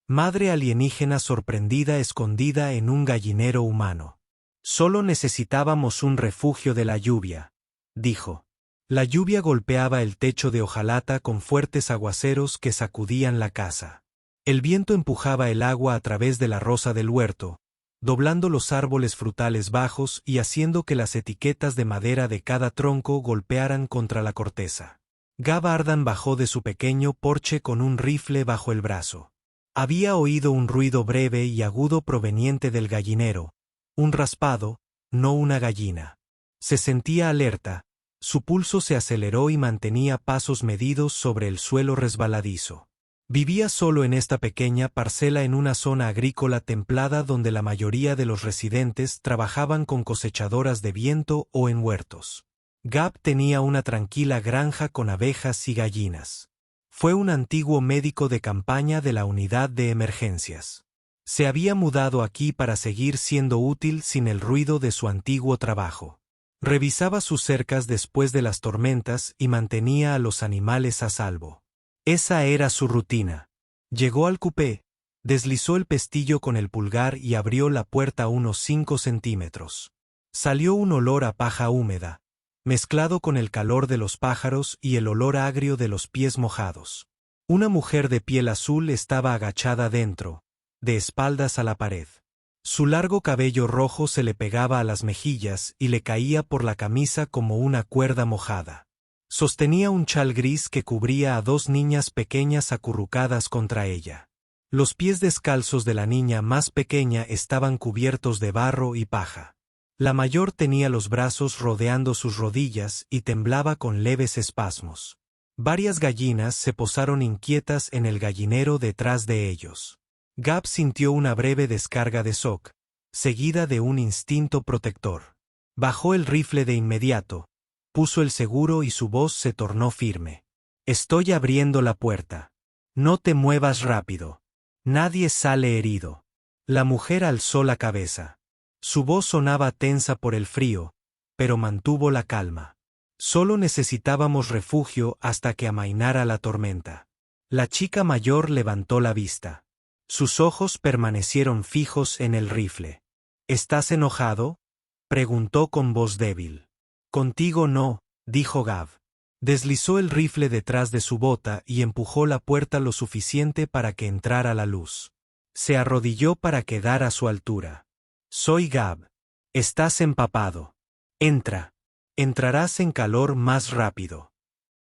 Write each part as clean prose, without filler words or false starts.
Madre alienígena sorprendida escondida en un gallinero humano. Solo necesitábamos un refugio de la lluvia, dijo. La lluvia golpeaba el techo de hojalata con fuertes aguaceros que sacudían la casa. El viento empujaba el agua a través de la rosa del huerto, doblando los árboles frutales bajos y haciendo que las etiquetas de madera de cada tronco golpearan contra la corteza. Gab Ardan bajó de su pequeño porche con un rifle bajo el brazo. Había oído un ruido breve y agudo proveniente del gallinero, un raspado, no una gallina. Se sentía alerta, su pulso se aceleró y mantenía pasos medidos sobre el suelo resbaladizo. Vivía solo en esta pequeña parcela en una zona agrícola templada donde la mayoría de los residentes trabajaban con cosechadoras de viento o en huertos. Gab tenía una tranquila granja con abejas y gallinas. Fue un antiguo médico de campaña de la unidad de emergencias. Se había mudado aquí para seguir siendo útil sin el ruido de su antiguo trabajo. Revisaba sus cercas después de las tormentas y mantenía a los animales a salvo. Esa era su rutina. Llegó al cupé, deslizó el pestillo con el pulgar y abrió la puerta a unos 5 centímetros. Salió un olor a paja húmeda, mezclado con el calor de los pájaros y el olor agrio de los pies mojados. Una mujer de piel azul estaba agachada dentro, de espaldas a la pared. Su largo cabello rojo se le pegaba a las mejillas y le caía por la camisa como una cuerda mojada. Sostenía un chal gris que cubría a 2 niñas pequeñas acurrucadas contra ella. Los pies descalzos de la niña más pequeña estaban cubiertos de barro y paja. La mayor tenía los brazos rodeando sus rodillas y temblaba con leves espasmos. Varias gallinas se posaron inquietas en el gallinero detrás de ellos. Gab sintió una breve descarga de shock, seguida de un instinto protector. Bajó el rifle de inmediato, puso el seguro y su voz se tornó firme. Estoy abriendo la puerta. No te muevas rápido. Nadie sale herido. La mujer alzó la cabeza. Su voz sonaba tensa por el frío, pero mantuvo la calma. Solo necesitábamos refugio hasta que amainara la tormenta. La chica mayor levantó la vista. Sus ojos permanecieron fijos en el rifle. ¿Estás enojado?, preguntó con voz débil. Contigo no, dijo Gab. Deslizó el rifle detrás de su bota y empujó la puerta lo suficiente para que entrara la luz. Se arrodilló para quedar a su altura. Soy Gab. Estás empapado. Entra. Entrarás en calor más rápido.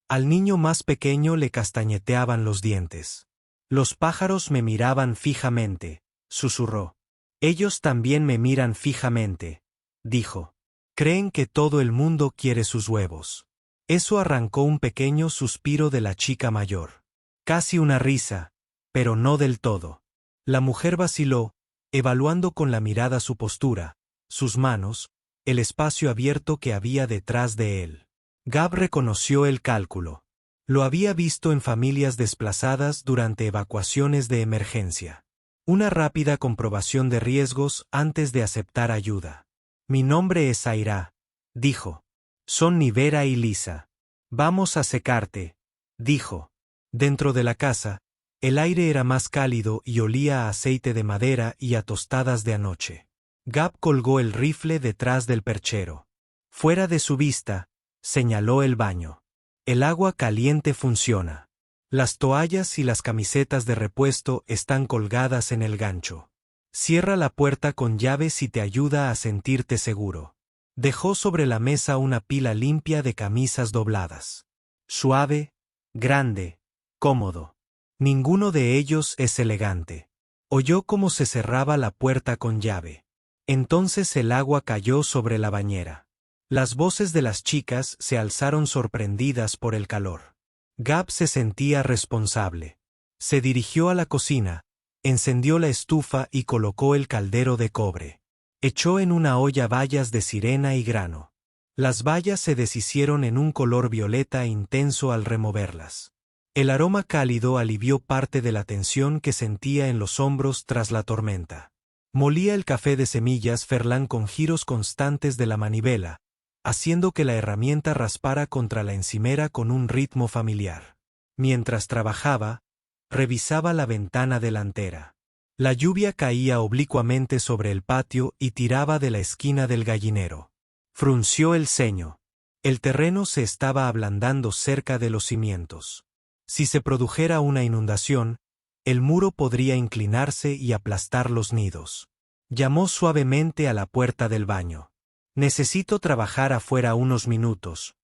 Al niño más pequeño le castañeteaban los dientes. Los pájaros me miraban fijamente, susurró. Ellos también me miran fijamente, dijo. Creen que todo el mundo quiere sus huevos. Eso arrancó un pequeño suspiro de la chica mayor. Casi una risa, pero no del todo. La mujer vaciló, evaluando con la mirada su postura, sus manos, el espacio abierto que había detrás de él. Gab reconoció el cálculo. Lo había visto en familias desplazadas durante evacuaciones de emergencia. Una rápida comprobación de riesgos antes de aceptar ayuda. Mi nombre es Zaira, dijo. Son Nivera y Lisa. Vamos a secarte, dijo. Dentro de la casa, el aire era más cálido y olía a aceite de madera y a tostadas de anoche. Gab colgó el rifle detrás del perchero. Fuera de su vista, señaló el baño. El agua caliente funciona. Las toallas y las camisetas de repuesto están colgadas en el gancho. Cierra la puerta con llave si te ayuda a sentirte seguro. Dejó sobre la mesa una pila limpia de camisas dobladas. Suave, grande, cómodo. Ninguno de ellos es elegante. Oyó cómo se cerraba la puerta con llave. Entonces el agua cayó sobre la bañera. Las voces de las chicas se alzaron sorprendidas por el calor. Gab se sentía responsable. Se dirigió a la cocina, encendió la estufa y colocó el caldero de cobre. Echó en una olla bayas de sirena y grano. Las bayas se deshicieron en un color violeta intenso al removerlas. El aroma cálido alivió parte de la tensión que sentía en los hombros tras la tormenta. Molía el café de semillas Ferland con giros constantes de la manivela, haciendo que la herramienta raspara contra la encimera con un ritmo familiar. Mientras trabajaba, Revisaba la ventana delantera. La lluvia caía oblicuamente sobre el patio y tiraba de la esquina del gallinero. Frunció el ceño. El terreno se estaba ablandando cerca de los cimientos. Si se produjera una inundación, el muro podría inclinarse y aplastar los nidos. Llamó suavemente a la puerta del baño. «Necesito trabajar afuera unos minutos»,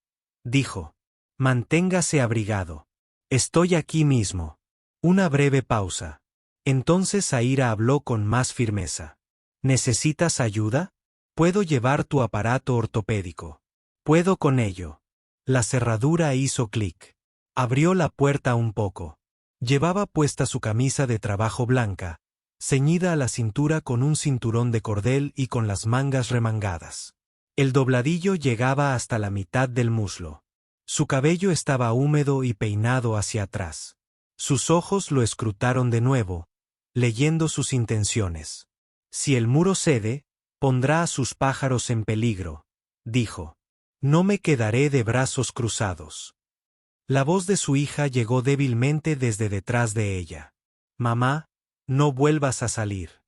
dijo. «Manténgase abrigado. Estoy aquí mismo». Una breve pausa. Entonces Zaira habló con más firmeza. «¿Necesitas ayuda? Puedo llevar tu aparato ortopédico. Puedo con ello». La cerradura hizo clic. Abrió la puerta un poco. Llevaba puesta su camisa de trabajo blanca, ceñida a la cintura con un cinturón de cordel y con las mangas remangadas. El dobladillo llegaba hasta la mitad del muslo. Su cabello estaba húmedo y peinado hacia atrás. Sus ojos lo escrutaron de nuevo, leyendo sus intenciones. «Si el muro cede, pondrá a sus pájaros en peligro», dijo. «No me quedaré de brazos cruzados». La voz de su hija llegó débilmente desde detrás de ella. «Mamá, no vuelvas a salir».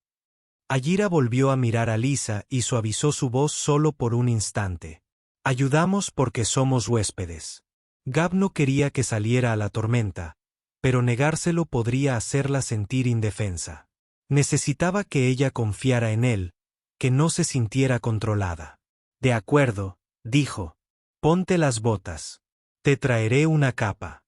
Ayira volvió a mirar a Lisa y suavizó su voz solo por un instante. «Ayudamos porque somos huéspedes». Gab no quería que saliera a la tormenta, pero negárselo podría hacerla sentir indefensa. Necesitaba que ella confiara en él, que no se sintiera controlada. «De acuerdo», dijo. «Ponte las botas. Te traeré una capa».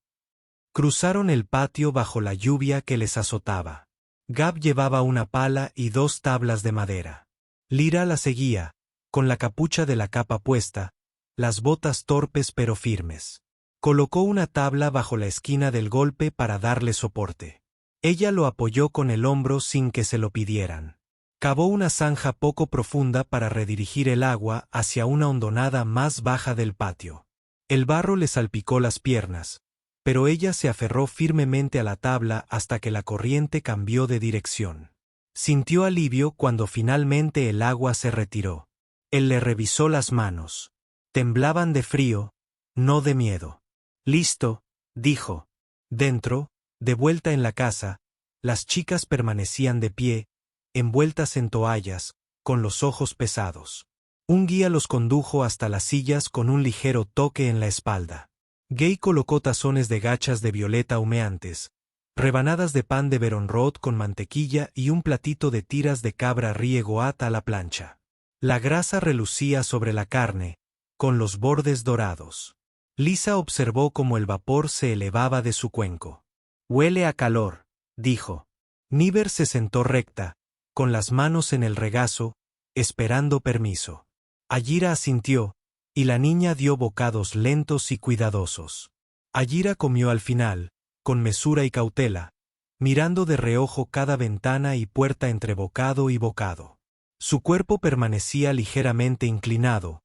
Cruzaron el patio bajo la lluvia que les azotaba. Gab llevaba una pala y 2 tablas de madera. Lyra la seguía, con la capucha de la capa puesta, las botas torpes pero firmes. Colocó una tabla bajo la esquina del golpe para darle soporte. Ella lo apoyó con el hombro sin que se lo pidieran. Cavó una zanja poco profunda para redirigir el agua hacia una hondonada más baja del patio. El barro le salpicó las piernas, pero ella se aferró firmemente a la tabla hasta que la corriente cambió de dirección. Sintió alivio cuando finalmente el agua se retiró. Él le revisó las manos. Temblaban de frío, no de miedo. «Listo», dijo. Dentro, de vuelta en la casa, las chicas permanecían de pie, envueltas en toallas, con los ojos pesados. Un guía los condujo hasta las sillas con un ligero toque en la espalda. Gay colocó tazones de gachas de violeta humeantes, rebanadas de pan de beronrot con mantequilla y un platito de tiras de cabra riegoat a la plancha. La grasa relucía sobre la carne, con los bordes dorados. Lisa observó cómo el vapor se elevaba de su cuenco. «Huele a calor», dijo. Niver se sentó recta, con las manos en el regazo, esperando permiso. Ayira asintió, y la niña dio bocados lentos y cuidadosos. Ayira comió al final, con mesura y cautela, mirando de reojo cada ventana y puerta entre bocado y bocado. Su cuerpo permanecía ligeramente inclinado,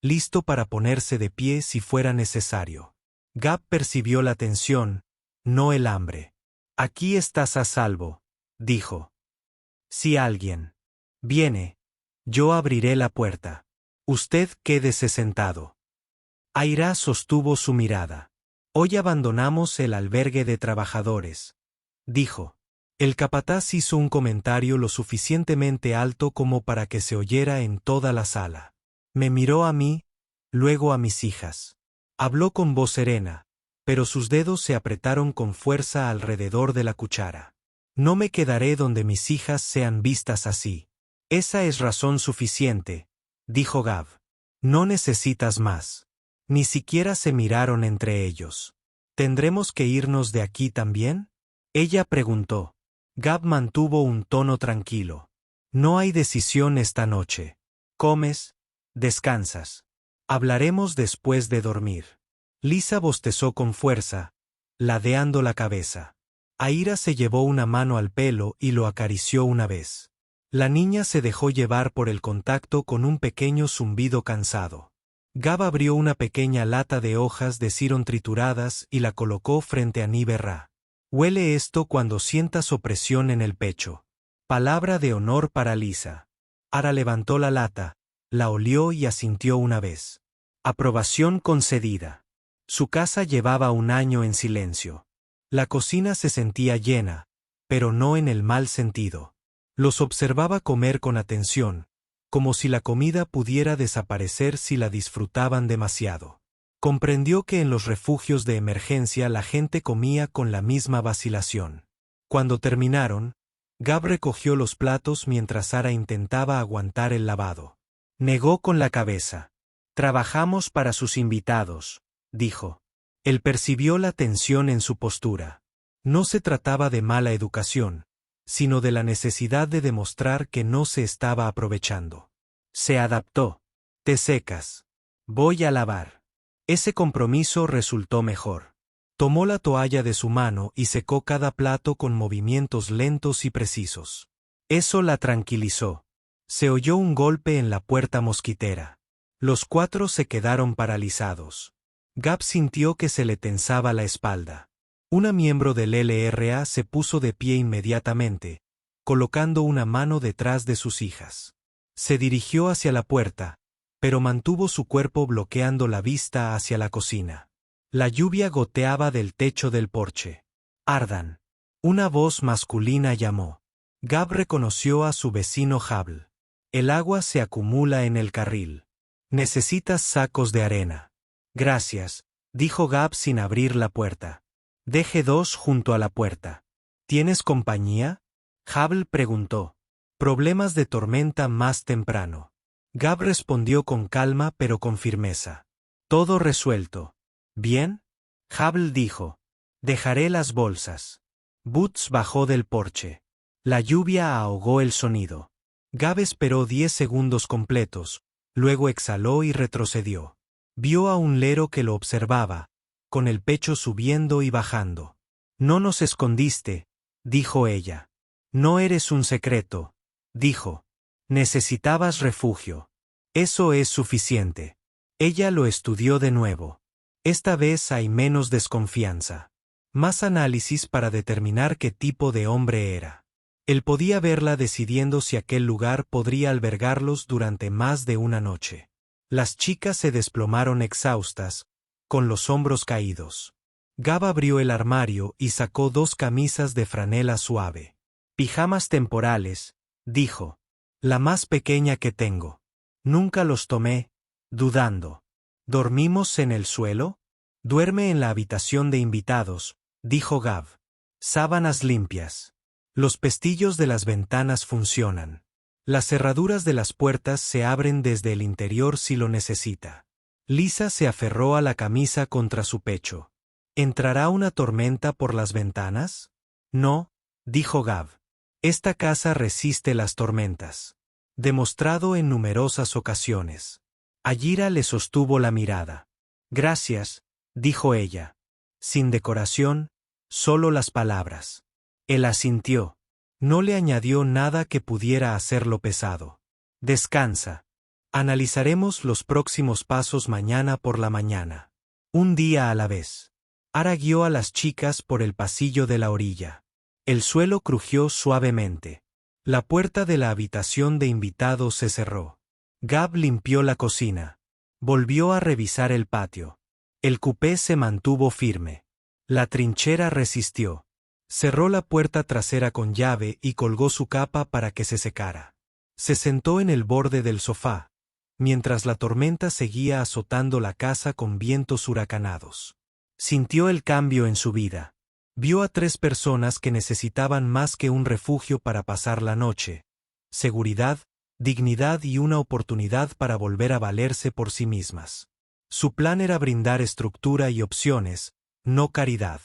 listo para ponerse de pie si fuera necesario. Gab percibió la tensión, no el hambre. «Aquí estás a salvo», dijo. «Si alguien viene, yo abriré la puerta. Usted quédese sentado». Ayira sostuvo su mirada. «Hoy abandonamos el albergue de trabajadores», dijo. El capataz hizo un comentario lo suficientemente alto como para que se oyera en toda la sala. Me miró a mí, luego a mis hijas. Habló con voz serena, pero sus dedos se apretaron con fuerza alrededor de la cuchara. «No me quedaré donde mis hijas sean vistas así». «Esa es razón suficiente», dijo Gab. «No necesitas más». Ni siquiera se miraron entre ellos. «¿Tendremos que irnos de aquí también?», ella preguntó. Gab mantuvo un tono tranquilo. «No hay decisión esta noche. Comes, descansas. Hablaremos después de dormir». Lisa bostezó con fuerza, ladeando la cabeza. Ayira se llevó una mano al pelo y lo acarició una vez. La niña se dejó llevar por el contacto con un pequeño zumbido cansado. Gab abrió una pequeña lata de hojas de cirón trituradas y la colocó frente a Niverra. «Huele esto cuando sientas opresión en el pecho». Palabra de honor para Lisa. Ara levantó la lata, la olió y asintió una vez. Aprobación concedida. Su casa llevaba un año en silencio. La cocina se sentía llena, pero no en el mal sentido. Los observaba comer con atención, como si la comida pudiera desaparecer si la disfrutaban demasiado. Comprendió que en los refugios de emergencia la gente comía con la misma vacilación. Cuando terminaron, Gab recogió los platos mientras Sara intentaba aguantar el lavado. Negó con la cabeza. «Trabajamos para sus invitados», dijo. Él percibió la tensión en su postura. No se trataba de mala educación, sino de la necesidad de demostrar que no se estaba aprovechando. Se adaptó. «Te secas. Voy a lavar». Ese compromiso resultó mejor. Tomó la toalla de su mano y secó cada plato con movimientos lentos y precisos. Eso la tranquilizó. Se oyó un golpe en la puerta mosquitera. Los cuatro se quedaron paralizados. Gab sintió que se le tensaba la espalda. Una miembro del LRA se puso de pie inmediatamente, colocando una mano detrás de sus hijas. Se dirigió hacia la puerta, pero mantuvo su cuerpo bloqueando la vista hacia la cocina. La lluvia goteaba del techo del porche. «Ardan». Una voz masculina llamó. Gab reconoció a su vecino Hable. «El agua se acumula en el carril. Necesitas sacos de arena». «Gracias», dijo Gab sin abrir la puerta. «Deje dos junto a la puerta». «¿Tienes compañía?», Hable preguntó. «Problemas de tormenta más temprano». Gab respondió con calma pero con firmeza. «Todo resuelto». «¿Bien?», Hable dijo. «Dejaré las bolsas». Boots bajó del porche. La lluvia ahogó el sonido. Gab esperó 10 segundos completos, luego exhaló y retrocedió. Vio a un lero que lo observaba, con el pecho subiendo y bajando. «No nos escondiste», dijo ella. «No eres un secreto», dijo. «Necesitabas refugio. Eso es suficiente». Ella lo estudió de nuevo. Esta vez hay menos desconfianza. Más análisis para determinar qué tipo de hombre era. Él podía verla decidiendo si aquel lugar podría albergarlos durante más de una noche. Las chicas se desplomaron exhaustas, con los hombros caídos. Gab abrió el armario y sacó 2 camisas de franela suave. «Pijamas temporales», dijo. «La más pequeña que tengo». Nunca los tomé, dudando. «¿Dormimos en el suelo?». «Duerme en la habitación de invitados», dijo Gab. «Sábanas limpias. Los pestillos de las ventanas funcionan. Las cerraduras de las puertas se abren desde el interior si lo necesita». Lisa se aferró a la camisa contra su pecho. «¿Entrará una tormenta por las ventanas?». «No», dijo Gab. «Esta casa resiste las tormentas». Demostrado en numerosas ocasiones. Ayira le sostuvo la mirada. «Gracias», dijo ella. Sin decoración, solo las palabras. Él asintió. No le añadió nada que pudiera hacerlo pesado. «Descansa. Analizaremos los próximos pasos mañana por la mañana. Un día a la vez». Ara guió a las chicas por el pasillo de la orilla. El suelo crujió suavemente. La puerta de la habitación de invitados se cerró. Gab limpió la cocina. Volvió a revisar el patio. El cupé se mantuvo firme. La trinchera resistió. Cerró la puerta trasera con llave y colgó su capa para que se secara. Se sentó en el borde del sofá, mientras la tormenta seguía azotando la casa con vientos huracanados. Sintió el cambio en su vida. Vio a 3 personas que necesitaban más que un refugio para pasar la noche: seguridad, dignidad y una oportunidad para volver a valerse por sí mismas. Su plan era brindar estructura y opciones, no caridad.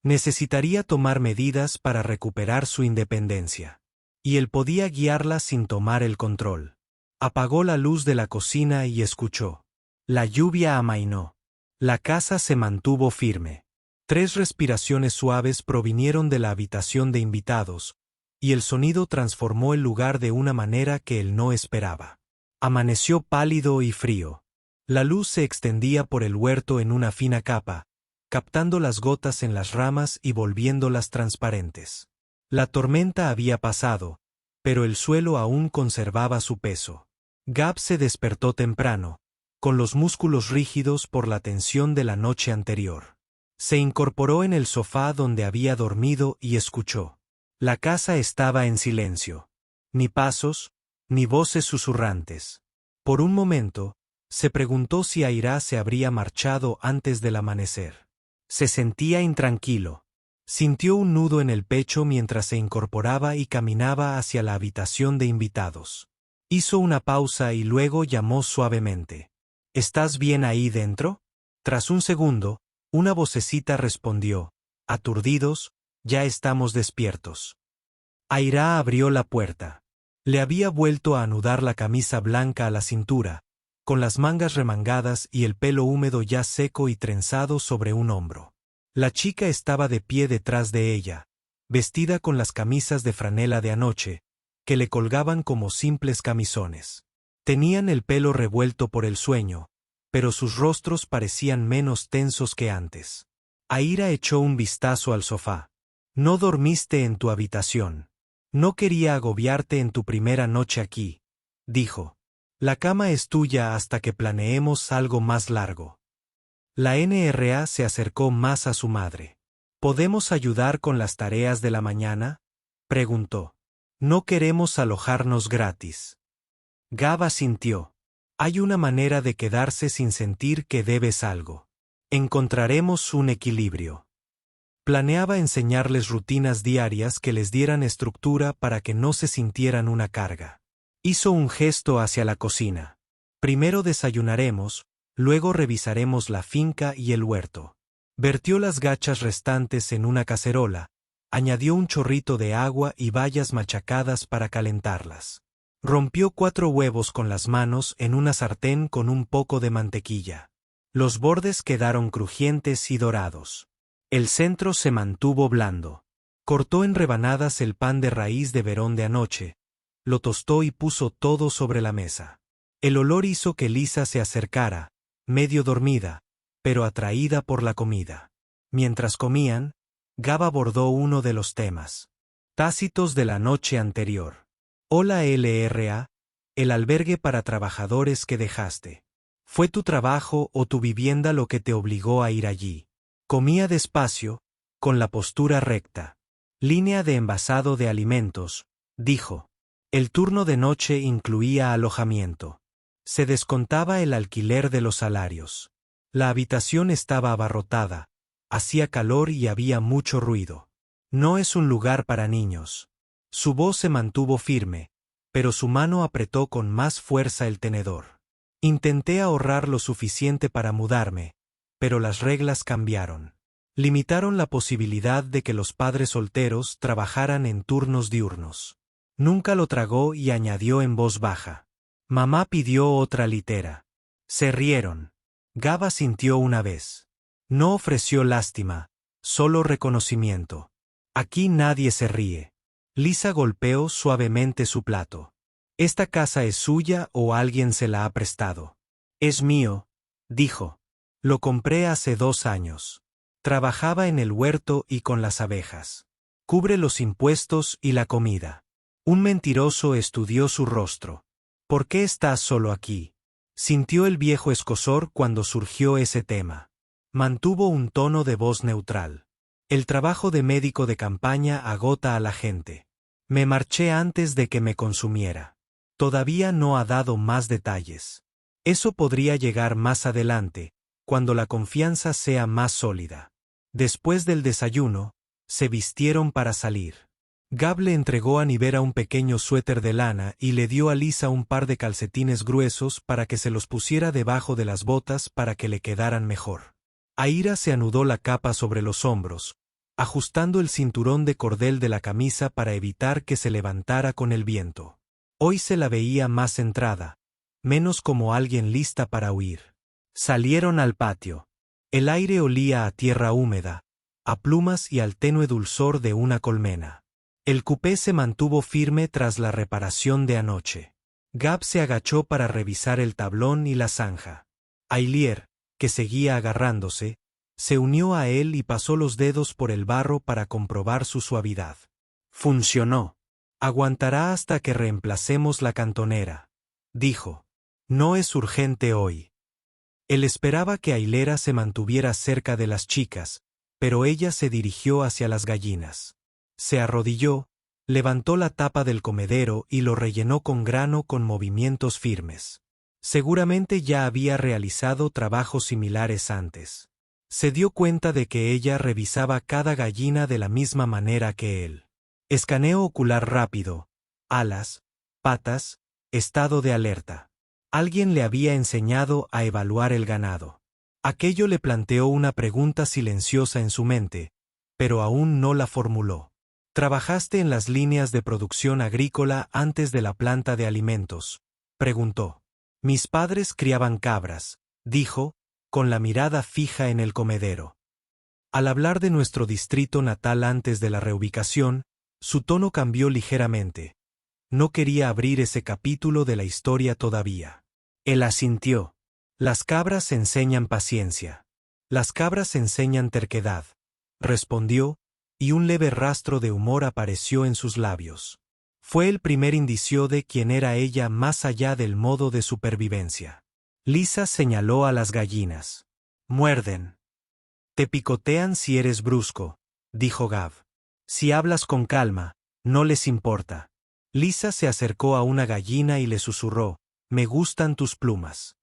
Necesitaría tomar medidas para recuperar su independencia. Y él podía guiarla sin tomar el control. Apagó la luz de la cocina y escuchó. La lluvia amainó. La casa se mantuvo firme. 3 respiraciones suaves provinieron de la habitación de invitados, y el sonido transformó el lugar de una manera que él no esperaba. Amaneció pálido y frío. La luz se extendía por el huerto en una fina capa, captando las gotas en las ramas y volviéndolas transparentes. La tormenta había pasado, pero el suelo aún conservaba su peso. Gab se despertó temprano, con los músculos rígidos por la tensión de la noche anterior. Se incorporó en el sofá donde había dormido y escuchó. La casa estaba en silencio. Ni pasos, ni voces susurrantes. Por un momento, se preguntó si Aira se habría marchado antes del amanecer. Se sentía intranquilo. Sintió un nudo en el pecho mientras se incorporaba y caminaba hacia la habitación de invitados. Hizo una pausa y luego llamó suavemente. ¿Estás bien ahí dentro? Tras un segundo, una vocecita respondió. Aturdidos, ya estamos despiertos. Aira abrió la puerta. Le había vuelto a anudar la camisa blanca a la cintura, con las mangas remangadas y el pelo húmedo ya seco y trenzado sobre un hombro. La chica estaba de pie detrás de ella, vestida con las camisas de franela de anoche, que le colgaban como simples camisones. Tenían el pelo revuelto por el sueño, pero sus rostros parecían menos tensos que antes. Aira echó un vistazo al sofá. No dormiste en tu habitación. No quería agobiarte en tu primera noche aquí, dijo. La cama es tuya hasta que planeemos algo más largo. La NRA se acercó más a su madre. ¿Podemos ayudar con las tareas de la mañana?, preguntó. No queremos alojarnos gratis. Gab asintió. Hay una manera de quedarse sin sentir que debes algo. Encontraremos un equilibrio. Planeaba enseñarles rutinas diarias que les dieran estructura para que no se sintieran una carga. Hizo un gesto hacia la cocina. Primero desayunaremos, luego revisaremos la finca y el huerto. Vertió las gachas restantes en una cacerola, añadió un chorrito de agua y bayas machacadas para calentarlas. Rompió 4 huevos con las manos en una sartén con un poco de mantequilla. Los bordes quedaron crujientes y dorados. El centro se mantuvo blando. Cortó en rebanadas el pan de raíz de verón de anoche, lo tostó y puso todo sobre la mesa. El olor hizo que Lisa se acercara, medio dormida, pero atraída por la comida. Mientras comían, Gab abordó uno de los temas tácitos de la noche anterior. Hola LRA, el albergue para trabajadores que dejaste. ¿Fue tu trabajo o tu vivienda lo que te obligó a ir allí? Comía despacio, con la postura recta. Línea de envasado de alimentos, dijo. El turno de noche incluía alojamiento. Se descontaba el alquiler de los salarios. La habitación estaba abarrotada, hacía calor y había mucho ruido. No es un lugar para niños. Su voz se mantuvo firme, pero su mano apretó con más fuerza el tenedor. Intenté ahorrar lo suficiente para mudarme, pero las reglas cambiaron. Limitaron la posibilidad de que los padres solteros trabajaran en turnos diurnos. Nunca lo tragó y añadió en voz baja. Mamá pidió otra litera. Se rieron. Gab asintió una vez. No ofreció lástima, solo reconocimiento. Aquí nadie se ríe. Lisa golpeó suavemente su plato. ¿Esta casa es suya o alguien se la ha prestado? Es mío, dijo. Lo compré hace 2 años. Trabajaba en el huerto y con las abejas. Cubre los impuestos y la comida. Un mentiroso estudió su rostro. ¿Por qué estás solo aquí? Sintió el viejo escozor cuando surgió ese tema. Mantuvo un tono de voz neutral. El trabajo de médico de campaña agota a la gente. Me marché antes de que me consumiera. Todavía no ha dado más detalles. Eso podría llegar más adelante, cuando la confianza sea más sólida. Después del desayuno, se vistieron para salir. Gab le entregó a Nivera un pequeño suéter de lana y le dio a Lisa un par de calcetines gruesos para que se los pusiera debajo de las botas para que le quedaran mejor. Aira se anudó la capa sobre los hombros, ajustando el cinturón de cordel de la camisa para evitar que se levantara con el viento. Hoy se la veía más centrada, menos como alguien lista para huir. Salieron al patio. El aire olía a tierra húmeda, a plumas y al tenue dulzor de una colmena. El cupé se mantuvo firme tras la reparación de anoche. Gab se agachó para revisar el tablón y la zanja. Aylier, que seguía agarrándose, se unió a él y pasó los dedos por el barro para comprobar su suavidad. Funcionó. Aguantará hasta que reemplacemos la cantonera, dijo. No es urgente hoy. Él esperaba que Ailera se mantuviera cerca de las chicas, pero ella se dirigió hacia las gallinas. Se arrodilló, levantó la tapa del comedero y lo rellenó con grano con movimientos firmes. Seguramente ya había realizado trabajos similares antes. Se dio cuenta de que ella revisaba cada gallina de la misma manera que él. Escaneo ocular rápido, alas, patas, estado de alerta. Alguien le había enseñado a evaluar el ganado. Aquello le planteó una pregunta silenciosa en su mente, pero aún no la formuló. ¿Trabajaste en las líneas de producción agrícola antes de la planta de alimentos?, preguntó. Mis padres criaban cabras, dijo, con la mirada fija en el comedero. Al hablar de nuestro distrito natal antes de la reubicación, su tono cambió ligeramente. No quería abrir ese capítulo de la historia todavía. Él asintió. Las cabras enseñan paciencia. Las cabras enseñan terquedad, respondió, y un leve rastro de humor apareció en sus labios. Fue el primer indicio de quién era ella más allá del modo de supervivencia. Lisa señaló a las gallinas. Muerden. Te picotean si eres brusco, dijo Gav. Si hablas con calma, no les importa. Lisa se acercó a una gallina y le susurró, me gustan tus plumas.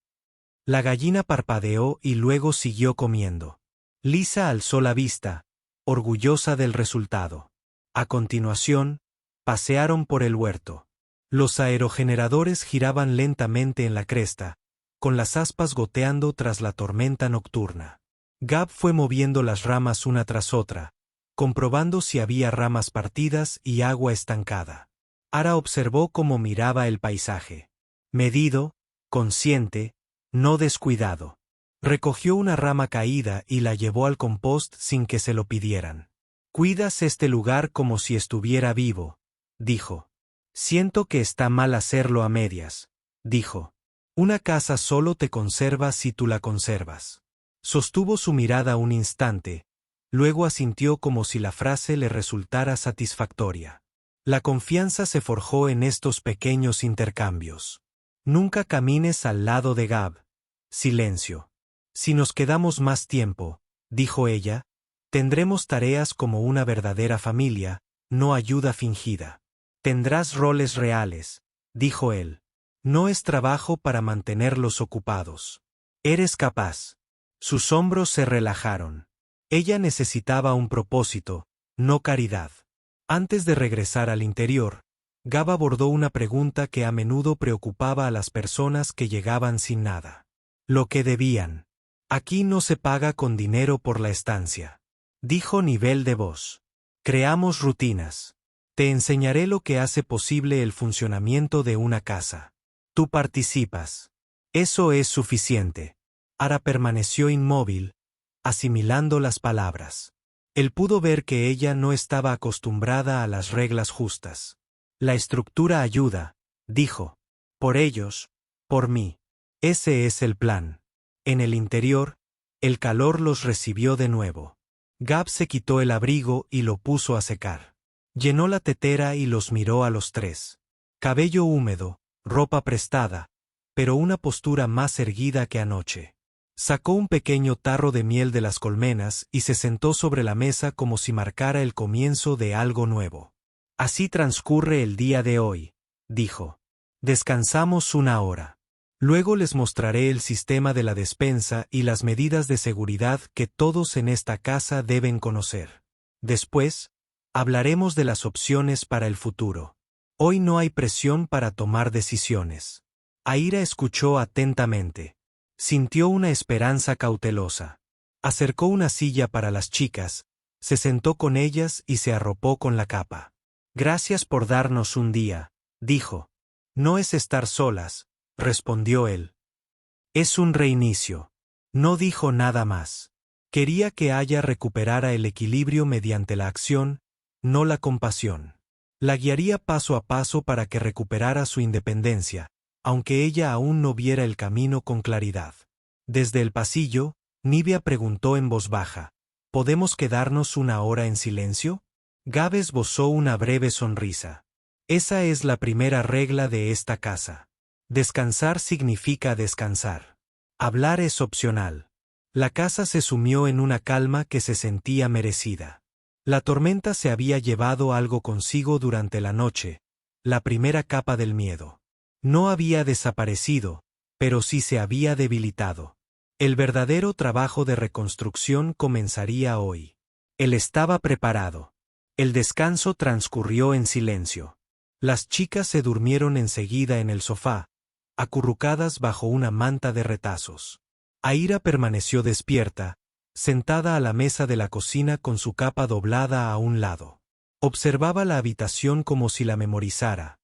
La gallina parpadeó y luego siguió comiendo. Lisa alzó la vista, orgullosa del resultado. A continuación, pasearon por el huerto. Los aerogeneradores giraban lentamente en la cresta, con las aspas goteando tras la tormenta nocturna. Gav fue moviendo las ramas una tras otra, comprobando si había ramas partidas y agua estancada. Ara observó cómo miraba el paisaje. Medido, consciente, no descuidado. Recogió una rama caída y la llevó al compost sin que se lo pidieran. Cuidas este lugar como si estuviera vivo, dijo. Siento que está mal hacerlo a medias, dijo. Una casa solo te conserva si tú la conservas. Sostuvo su mirada un instante, luego asintió como si la frase le resultara satisfactoria. La confianza se forjó en estos pequeños intercambios. Nunca camines al lado de Gav. Silencio. Si nos quedamos más tiempo, dijo ella, tendremos tareas como una verdadera familia, no ayuda fingida. Tendrás roles reales, dijo él. No es trabajo para mantenerlos ocupados. Eres capaz. Sus hombros se relajaron. Ella necesitaba un propósito, no caridad. Antes de regresar al interior, Gav abordó una pregunta que a menudo preocupaba a las personas que llegaban sin nada. Lo que debían. Aquí no se paga con dinero por la estancia, dijo nivel de voz. Creamos rutinas. Te enseñaré lo que hace posible el funcionamiento de una casa. Tú participas. Eso es suficiente. Ara permaneció inmóvil, asimilando las palabras. Él pudo ver que ella no estaba acostumbrada a las reglas justas. La estructura ayuda, dijo. Por ellos, por mí. Ese es el plan. En el interior, el calor los recibió de nuevo. Gav se quitó el abrigo y lo puso a secar. Llenó la tetera y los miró a los tres. Cabello húmedo, ropa prestada, pero una postura más erguida que anoche. Sacó un pequeño tarro de miel de las colmenas y se sentó sobre la mesa como si marcara el comienzo de algo nuevo. Así transcurre el día de hoy, dijo. Descansamos una hora. Luego les mostraré el sistema de la despensa y las medidas de seguridad que todos en esta casa deben conocer. Después, hablaremos de las opciones para el futuro. Hoy no hay presión para tomar decisiones. Aira escuchó atentamente. Sintió una esperanza cautelosa. Acercó una silla para las chicas, se sentó con ellas y se arropó con la capa. Gracias por darnos un día, dijo. No es estar solas, respondió él. Es un reinicio. No dijo nada más. Quería que Aya recuperara el equilibrio mediante la acción, no la compasión. La guiaría paso a paso para que recuperara su independencia, aunque ella aún no viera el camino con claridad. Desde el pasillo, Nivea preguntó en voz baja, ¿podemos quedarnos una hora en silencio? Gav esbozó una breve sonrisa. Esa es la primera regla de esta casa. Descansar significa descansar. Hablar es opcional. La casa se sumió en una calma que se sentía merecida. La tormenta se había llevado algo consigo durante la noche, la primera capa del miedo. No había desaparecido, pero sí se había debilitado. El verdadero trabajo de reconstrucción comenzaría hoy. Él estaba preparado. El descanso transcurrió en silencio. Las chicas se durmieron enseguida en el sofá, acurrucadas bajo una manta de retazos. Aira permaneció despierta, sentada a la mesa de la cocina con su capa doblada a un lado. Observaba la habitación como si la memorizara.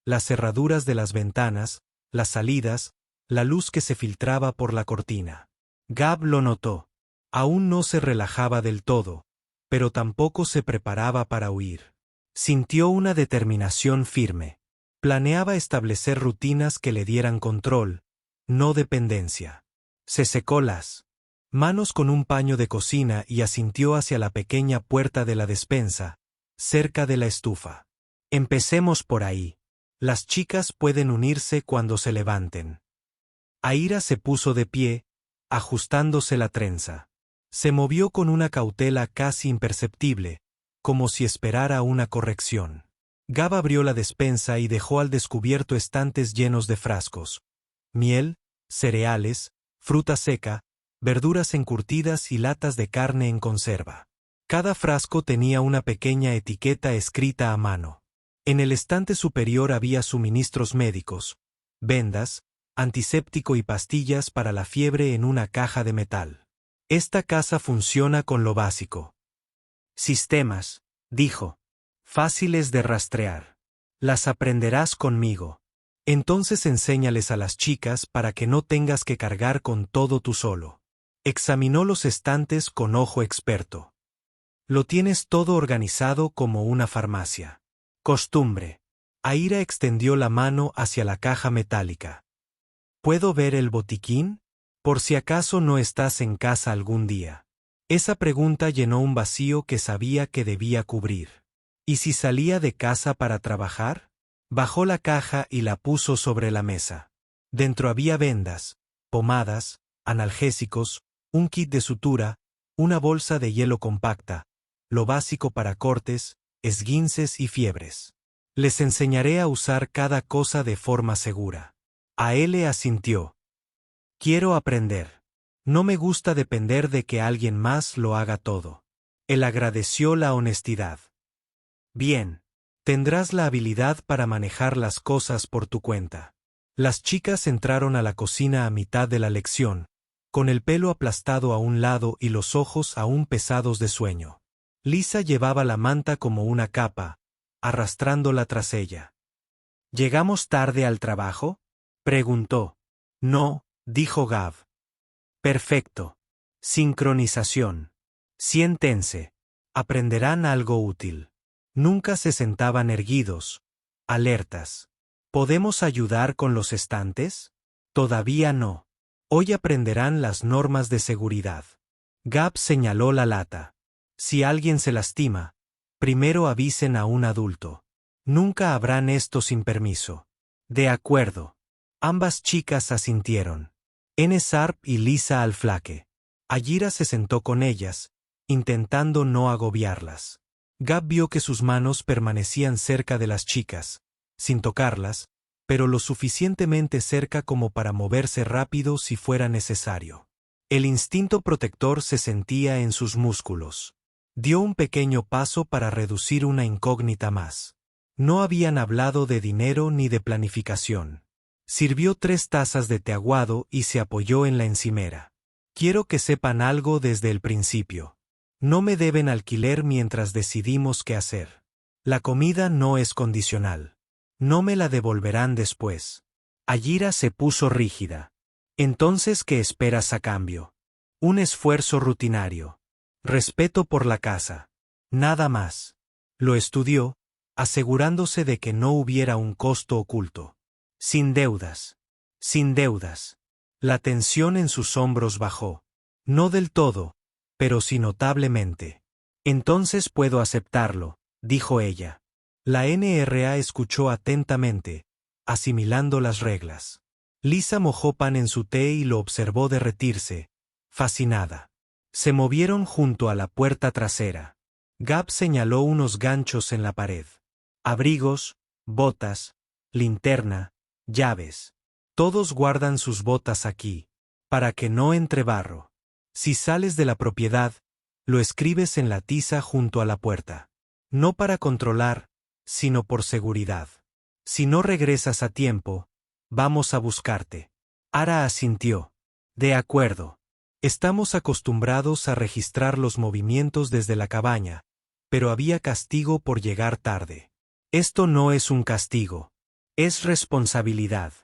Las cerraduras de las ventanas, las salidas, la luz que se filtraba por la cortina. Gab lo notó. Aún no se relajaba del todo, pero tampoco se preparaba para huir. Sintió una determinación firme. Planeaba establecer rutinas que le dieran control, no dependencia. Se secó las manos con un paño de cocina y asintió hacia la pequeña puerta de la despensa, cerca de la estufa. Empecemos por ahí. Las chicas pueden unirse cuando se levanten. Aira se puso de pie, ajustándose la trenza. Se movió con una cautela casi imperceptible, como si esperara una corrección. Gab abrió la despensa y dejó al descubierto estantes llenos de frascos. Miel, cereales, fruta seca, verduras encurtidas y latas de carne en conserva. Cada frasco tenía una pequeña etiqueta escrita a mano. En el estante superior había suministros médicos, vendas, antiséptico y pastillas para la fiebre en una caja de metal. Esta casa funciona con lo básico. Sistemas, dijo. Fáciles de rastrear. Las aprenderás conmigo. Entonces enséñales a las chicas para que no tengas que cargar con todo tú solo. Examinó los estantes con ojo experto. Lo tienes todo organizado como una farmacia. Costumbre. Aira extendió la mano hacia la caja metálica. ¿Puedo ver el botiquín? Por si acaso no estás en casa algún día. Esa pregunta llenó un vacío que sabía que debía cubrir. ¿Y si salía de casa para trabajar? Bajó la caja y la puso sobre la mesa. Dentro había vendas, pomadas, analgésicos, un kit de sutura, una bolsa de hielo compacta, lo básico para cortes, esguinces y fiebres. Les enseñaré a usar cada cosa de forma segura. A él le asintió. Quiero aprender. No me gusta depender de que alguien más lo haga todo. Él agradeció la honestidad. Bien. Tendrás la habilidad para manejar las cosas por tu cuenta. Las chicas entraron a la cocina a mitad de la lección, con el pelo aplastado a un lado y los ojos aún pesados de sueño. Lisa llevaba la manta como una capa, arrastrándola tras ella. ¿Llegamos tarde al trabajo?, preguntó. No, dijo Gab. Perfecto. Sincronización. Siéntense. Aprenderán algo útil. Nunca se sentaban erguidos, alertas. ¿Podemos ayudar con los estantes? Todavía no. Hoy aprenderán las normas de seguridad. Gab señaló la lata. Si alguien se lastima, primero avisen a un adulto. Nunca habrán esto sin permiso. De acuerdo. Ambas chicas asintieron. Sharp y Lisa al flaque. Aira se sentó con ellas, intentando no agobiarlas. Gab vio que sus manos permanecían cerca de las chicas, sin tocarlas, pero lo suficientemente cerca como para moverse rápido si fuera necesario. El instinto protector se sentía en sus músculos. Dio un pequeño paso para reducir una incógnita más. No habían hablado de dinero ni de planificación. Sirvió 3 tazas de té aguado y se apoyó en la encimera. Quiero que sepan algo desde el principio. No me deben alquiler mientras decidimos qué hacer. La comida no es condicional. No me la devolverán después. Aira se puso rígida. Entonces, ¿qué esperas a cambio? Un esfuerzo rutinario. Respeto por la casa. Nada más. Lo estudió, asegurándose de que no hubiera un costo oculto. Sin deudas. Sin deudas. La tensión en sus hombros bajó. No del todo, pero sí notablemente. Entonces puedo aceptarlo, dijo ella. La NRA escuchó atentamente, asimilando las reglas. Lisa mojó pan en su té y lo observó derretirse, fascinada. Se movieron junto a la puerta trasera. Gab señaló unos ganchos en la pared. Abrigos, botas, linterna, llaves. Todos guardan sus botas aquí, para que no entre barro. Si sales de la propiedad, lo escribes en la tiza junto a la puerta. No para controlar, sino por seguridad. Si no regresas a tiempo, vamos a buscarte. Ara asintió. De acuerdo. Estamos acostumbrados a registrar los movimientos desde la cabaña, pero había castigo por llegar tarde. Esto no es un castigo. Es responsabilidad.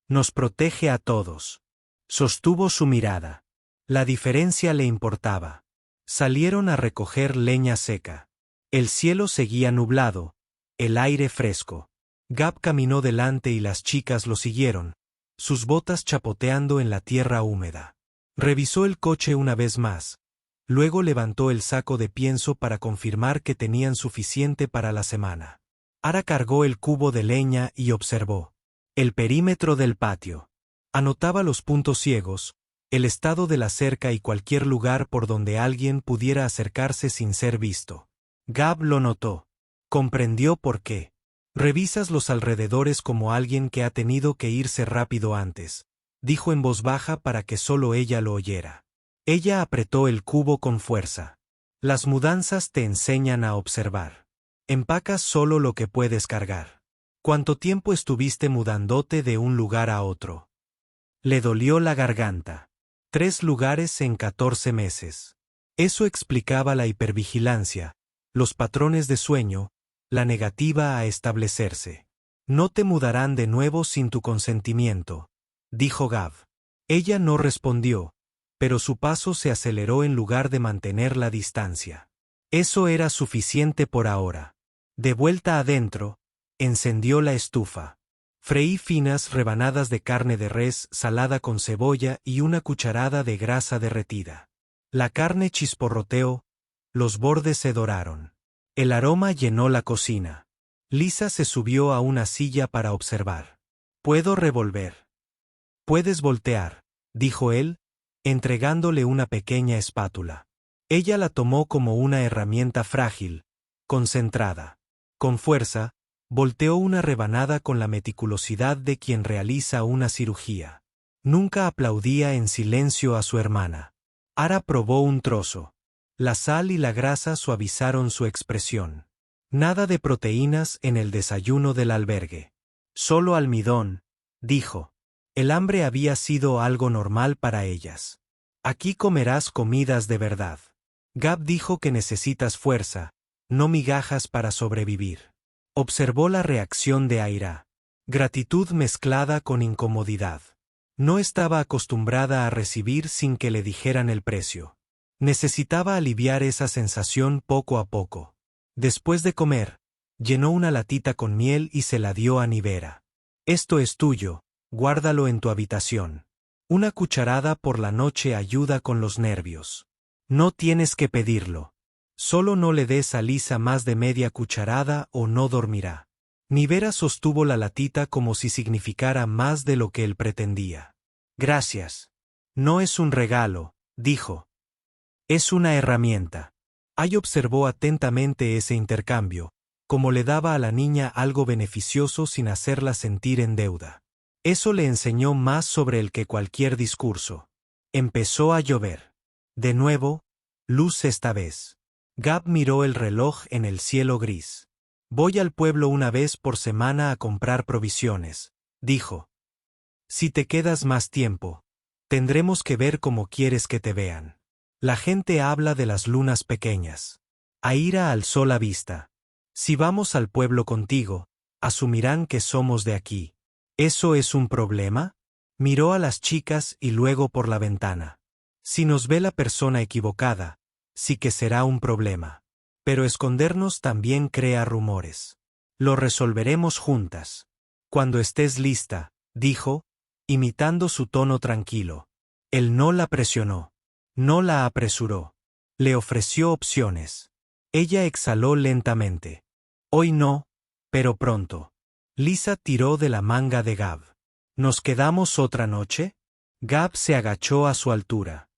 Nos protege a todos. Sostuvo su mirada. La diferencia le importaba. Salieron a recoger leña seca. El cielo seguía nublado, el aire fresco. Gab caminó delante y las chicas lo siguieron, sus botas chapoteando en la tierra húmeda. Revisó el coche una vez más. Luego levantó el saco de pienso para confirmar que tenían suficiente para la semana. Ara cargó el cubo de leña y observó el perímetro del patio. Anotaba los puntos ciegos, el estado de la cerca y cualquier lugar por donde alguien pudiera acercarse sin ser visto. Gab lo notó. Comprendió por qué. Revisas los alrededores como alguien que ha tenido que irse rápido antes, dijo en voz baja para que solo ella lo oyera. Ella apretó el cubo con fuerza. Las mudanzas te enseñan a observar. Empacas solo lo que puedes cargar. ¿Cuánto tiempo estuviste mudándote de un lugar a otro? Le dolió la garganta. 3 lugares en 14 meses. Eso explicaba la hipervigilancia, los patrones de sueño, la negativa a establecerse. No te mudarán de nuevo sin tu consentimiento, dijo Gab. Ella no respondió, pero su paso se aceleró en lugar de mantener la distancia. Eso era suficiente por ahora. De vuelta adentro, encendió la estufa. Freí finas rebanadas de carne de res salada con cebolla y una cucharada de grasa derretida. La carne chisporroteó, los bordes se doraron. El aroma llenó la cocina. Lisa se subió a una silla para observar. «¿Puedo revolver?» «Puedes voltear», dijo él, entregándole una pequeña espátula. Ella la tomó como una herramienta frágil, concentrada. Con fuerza, volteó una rebanada con la meticulosidad de quien realiza una cirugía. Nunca aplaudía en silencio a su hermana. Ara probó un trozo. La sal y la grasa suavizaron su expresión. Nada de proteínas en el desayuno del albergue. Solo almidón, dijo. El hambre había sido algo normal para ellas. Aquí comerás comidas de verdad. Gab dijo que necesitas fuerza, no migajas para sobrevivir. Observó la reacción de Aira. Gratitud mezclada con incomodidad. No estaba acostumbrada a recibir sin que le dijeran el precio. Necesitaba aliviar esa sensación poco a poco. Después de comer, llenó una latita con miel y se la dio a Nivera. Esto es tuyo, guárdalo en tu habitación. Una cucharada por la noche ayuda con los nervios. No tienes que pedirlo. Solo no le des a Lisa más de media cucharada o no dormirá. Nivera sostuvo la latita como si significara más de lo que él pretendía. Gracias. No es un regalo, dijo. Es una herramienta. Ay observó atentamente ese intercambio, como le daba a la niña algo beneficioso sin hacerla sentir en deuda. Eso le enseñó más sobre él que cualquier discurso. Empezó a llover. De nuevo, luz esta vez. Gab miró el reloj en el cielo gris. Voy al pueblo una vez por semana a comprar provisiones, dijo. Si te quedas más tiempo, tendremos que ver cómo quieres que te vean. La gente habla de las lunas pequeñas. Aira alzó la vista. Si vamos al pueblo contigo, asumirán que somos de aquí. ¿Eso es un problema? Miró a las chicas y luego por la ventana. Si nos ve la persona equivocada, sí que será un problema. Pero escondernos también crea rumores. Lo resolveremos juntas. Cuando estés lista, dijo, imitando su tono tranquilo. Él no la presionó. No la apresuró. Le ofreció opciones. Ella exhaló lentamente. Hoy no, pero pronto. Lisa tiró de la manga de Gab. ¿Nos quedamos otra noche? Gab se agachó a su altura.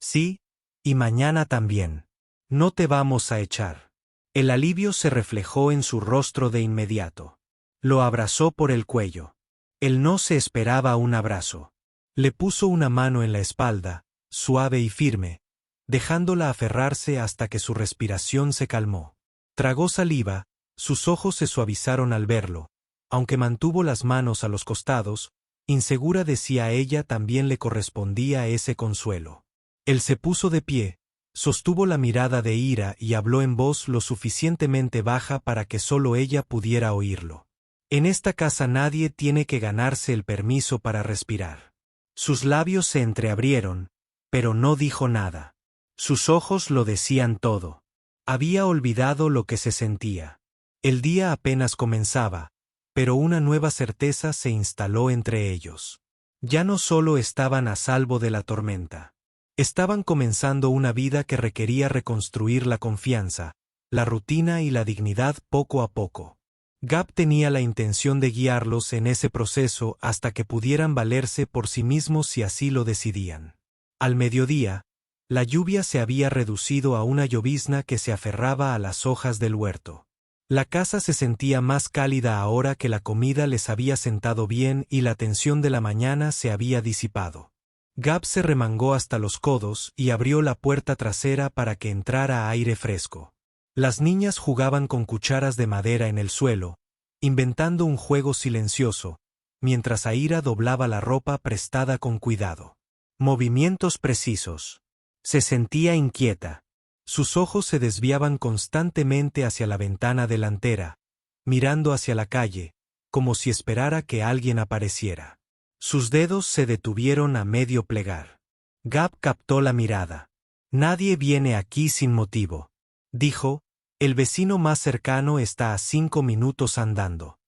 Sí, y mañana también. No te vamos a echar. El alivio se reflejó en su rostro de inmediato. Lo abrazó por el cuello. Él no se esperaba un abrazo. Le puso una mano en la espalda, suave y firme, dejándola aferrarse hasta que su respiración se calmó. Tragó saliva, sus ojos se suavizaron al verlo, aunque mantuvo las manos a los costados, insegura de si a ella también le correspondía ese consuelo. Él se puso de pie, sostuvo la mirada de ira y habló en voz lo suficientemente baja para que solo ella pudiera oírlo. En esta casa nadie tiene que ganarse el permiso para respirar. Sus labios se entreabrieron, pero no dijo nada. Sus ojos lo decían todo. Había olvidado lo que se sentía. El día apenas comenzaba, pero una nueva certeza se instaló entre ellos. Ya no solo estaban a salvo de la tormenta. Estaban comenzando una vida que requería reconstruir la confianza, la rutina y la dignidad poco a poco. Gab tenía la intención de guiarlos en ese proceso hasta que pudieran valerse por sí mismos si así lo decidían. Al mediodía, la lluvia se había reducido a una llovizna que se aferraba a las hojas del huerto. La casa se sentía más cálida ahora que la comida les había sentado bien y la tensión de la mañana se había disipado. Gab se remangó hasta los codos y abrió la puerta trasera para que entrara aire fresco. Las niñas jugaban con cucharas de madera en el suelo, inventando un juego silencioso, mientras Aira doblaba la ropa prestada con cuidado. Movimientos precisos. Se sentía inquieta. Sus ojos se desviaban constantemente hacia la ventana delantera, mirando hacia la calle, como si esperara que alguien apareciera. Sus dedos se detuvieron a medio plegar. Gab captó la mirada. Nadie viene aquí sin motivo, dijo. El vecino más cercano está a 5 minutos andando.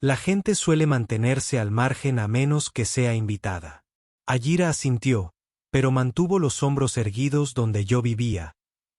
La gente suele mantenerse al margen a menos que sea invitada. Aira asintió, pero mantuvo los hombros erguidos donde yo vivía,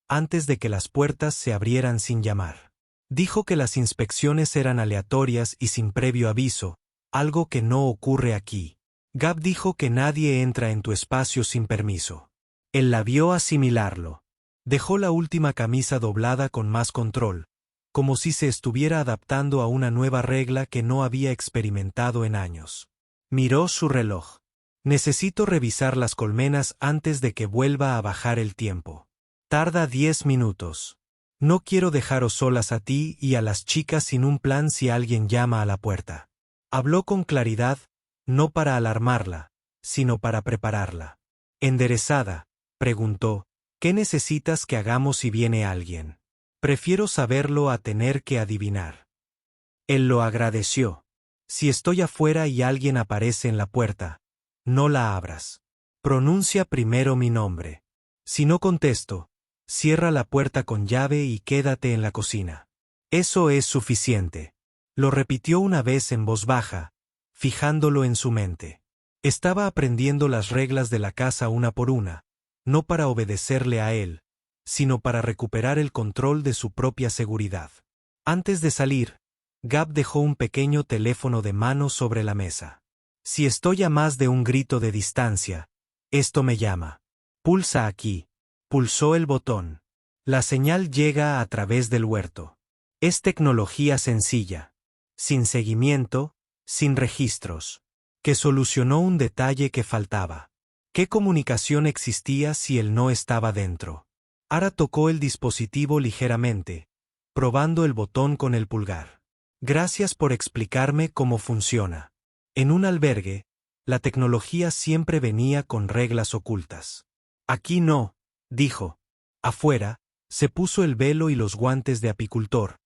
antes de que las puertas se abrieran sin llamar. Dijo que las inspecciones eran aleatorias y sin previo aviso, algo que no ocurre aquí. Gab dijo que nadie entra en tu espacio sin permiso. Él la vio asimilarlo. Dejó la última camisa doblada con más control, como si se estuviera adaptando a una nueva regla que no había experimentado en años. Miró su reloj. Necesito revisar las colmenas antes de que vuelva a bajar el tiempo. Tarda 10 minutos. No quiero dejaros solas a ti y a las chicas sin un plan si alguien llama a la puerta. Habló con claridad, no para alarmarla, sino para prepararla. Enderezada, preguntó. ¿Qué necesitas que hagamos si viene alguien? Prefiero saberlo a tener que adivinar. Él lo agradeció. Si estoy afuera y alguien aparece en la puerta, no la abras. Pronuncia primero mi nombre. Si no contesto, cierra la puerta con llave y quédate en la cocina. Eso es suficiente. Lo repitió una vez en voz baja, fijándolo en su mente. Estaba aprendiendo las reglas de la casa una por una, no para obedecerle a él, sino para recuperar el control de su propia seguridad. Antes de salir, Gab dejó un pequeño teléfono de mano sobre la mesa. Si estoy a más de un grito de distancia, esto me llama. Pulsa aquí. Pulsó el botón. La señal llega a través del huerto. Es tecnología sencilla, sin seguimiento, sin registros, que solucionó un detalle que faltaba. ¿Qué comunicación existía si él no estaba dentro? Ara tocó el dispositivo ligeramente, probando el botón con el pulgar. Gracias por explicarme cómo funciona. En un albergue, la tecnología siempre venía con reglas ocultas. Aquí no, dijo. Afuera, se puso el velo y los guantes de apicultor,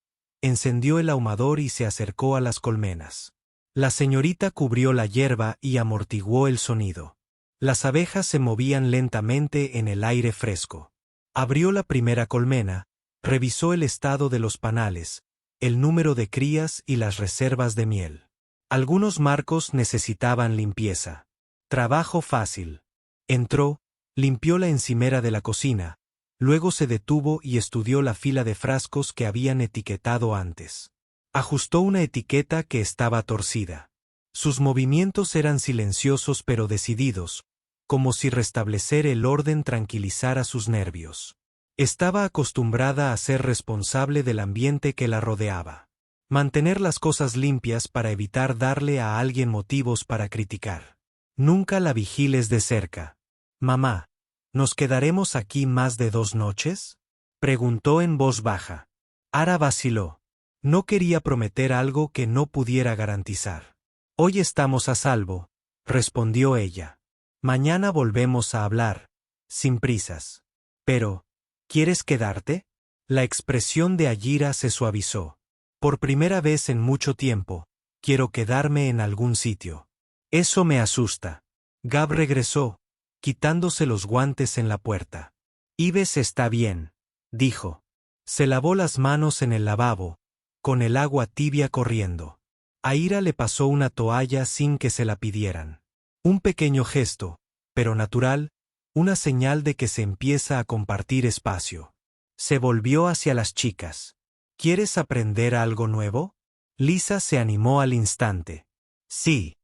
encendió el ahumador y se acercó a las colmenas. La señorita cubrió la hierba y amortiguó el sonido. Las abejas se movían lentamente en el aire fresco. Abrió la primera colmena, revisó el estado de los panales, el número de crías y las reservas de miel. Algunos marcos necesitaban limpieza. Trabajo fácil. Entró, limpió la encimera de la cocina, luego se detuvo y estudió la fila de frascos que habían etiquetado antes. Ajustó una etiqueta que estaba torcida. Sus movimientos eran silenciosos pero decididos, como si restablecer el orden tranquilizara sus nervios. Estaba acostumbrada a ser responsable del ambiente que la rodeaba. Mantener las cosas limpias para evitar darle a alguien motivos para criticar. Nunca la vigiles de cerca. Mamá, ¿nos quedaremos aquí más de 2 noches? Preguntó en voz baja. Ara vaciló. No quería prometer algo que no pudiera garantizar. Hoy estamos a salvo, respondió ella. Mañana volvemos a hablar, sin prisas. Pero, ¿quieres quedarte? La expresión de Ayira se suavizó. Por primera vez en mucho tiempo, quiero quedarme en algún sitio. Eso me asusta. Gab regresó, quitándose los guantes en la puerta. Ives está bien, dijo. Se lavó las manos en el lavabo, con el agua tibia corriendo. Ayira le pasó una toalla sin que se la pidieran. Un pequeño gesto, pero natural, una señal de que se empieza a compartir espacio. Se volvió hacia las chicas. ¿Quieres aprender algo nuevo? Lisa se animó al instante. Sí.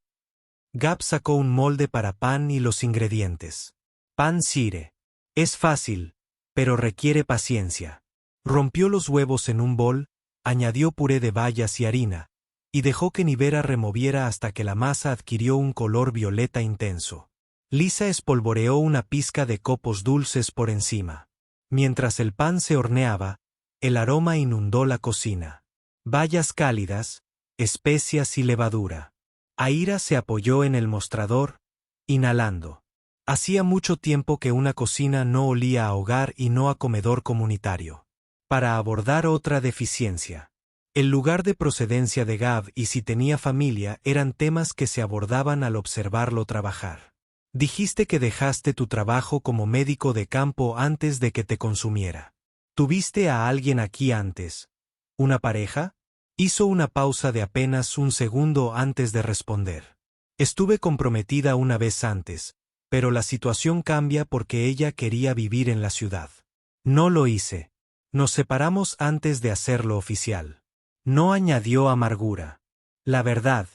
Gab sacó un molde para pan y los ingredientes. Pan sire. Es fácil, pero requiere paciencia. Rompió los huevos en un bol, añadió puré de bayas y harina, y dejó que Nivera removiera hasta que la masa adquirió un color violeta intenso. Lisa espolvoreó una pizca de copos dulces por encima. Mientras el pan se horneaba, el aroma inundó la cocina. Bayas cálidas, especias y levadura. Ayira se apoyó en el mostrador, inhalando. Hacía mucho tiempo que una cocina no olía a hogar y no a comedor comunitario. Para abordar otra deficiencia. El lugar de procedencia de Gab y si tenía familia eran temas que se abordaban al observarlo trabajar. Dijiste que dejaste tu trabajo como médico de campo antes de que te consumiera. ¿Tuviste a alguien aquí antes? ¿Una pareja? Hizo una pausa de apenas un segundo antes de responder. Estuve comprometida una vez antes, pero la situación cambia porque ella quería vivir en la ciudad. No lo hice. Nos separamos antes de hacerlo oficial. No añadió amargura. La verdad.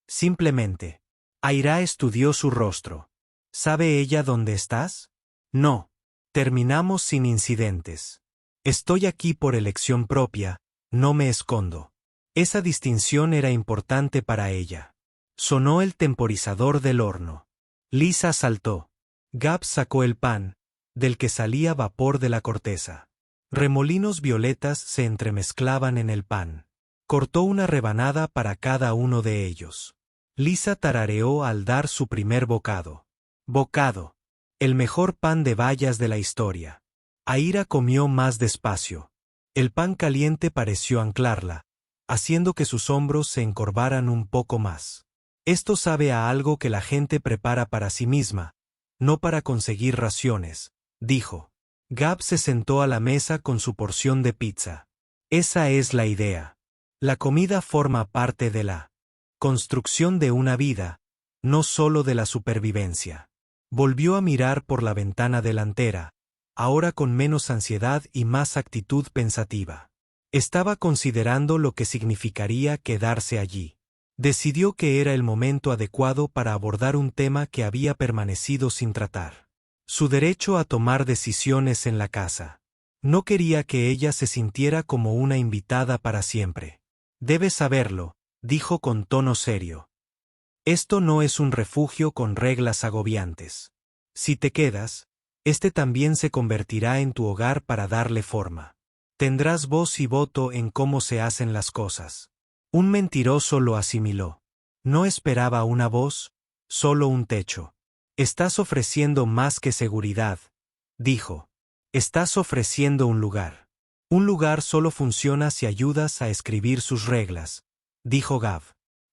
Simplemente. Ayira estudió su rostro. ¿Sabe ella dónde estás? No. Terminamos sin incidentes. Estoy aquí por elección propia, no me escondo. Esa distinción era importante para ella. Sonó el temporizador del horno. Lisa saltó. Gab sacó el pan, del que salía vapor de la corteza. Remolinos violetas se entremezclaban en el pan. Cortó una rebanada para cada uno de ellos. Lisa tarareó al dar su primer bocado. Bocado. El mejor pan de bayas de la historia. Ayira comió más despacio. El pan caliente pareció anclarla, haciendo que sus hombros se encorvaran un poco más. Esto sabe a algo que la gente prepara para sí misma, no para conseguir raciones, dijo. Gab se sentó a la mesa con su porción de pizza. Esa es la idea. La comida forma parte de la construcción de una vida, no solo de la supervivencia. Volvió a mirar por la ventana delantera, ahora con menos ansiedad y más actitud pensativa. Estaba considerando lo que significaría quedarse allí. Decidió que era el momento adecuado para abordar un tema que había permanecido sin tratar. Su derecho a tomar decisiones en la casa. No quería que ella se sintiera como una invitada para siempre. Debes saberlo, dijo con tono serio. Esto no es un refugio con reglas agobiantes. Si te quedas, este también se convertirá en tu hogar para darle forma. Tendrás voz y voto en cómo se hacen las cosas. Un mentiroso lo asimiló. No esperaba una voz, solo un techo. Estás ofreciendo más que seguridad, dijo. Estás ofreciendo un lugar. Un lugar solo funciona si ayudas a escribir sus reglas, dijo Gab.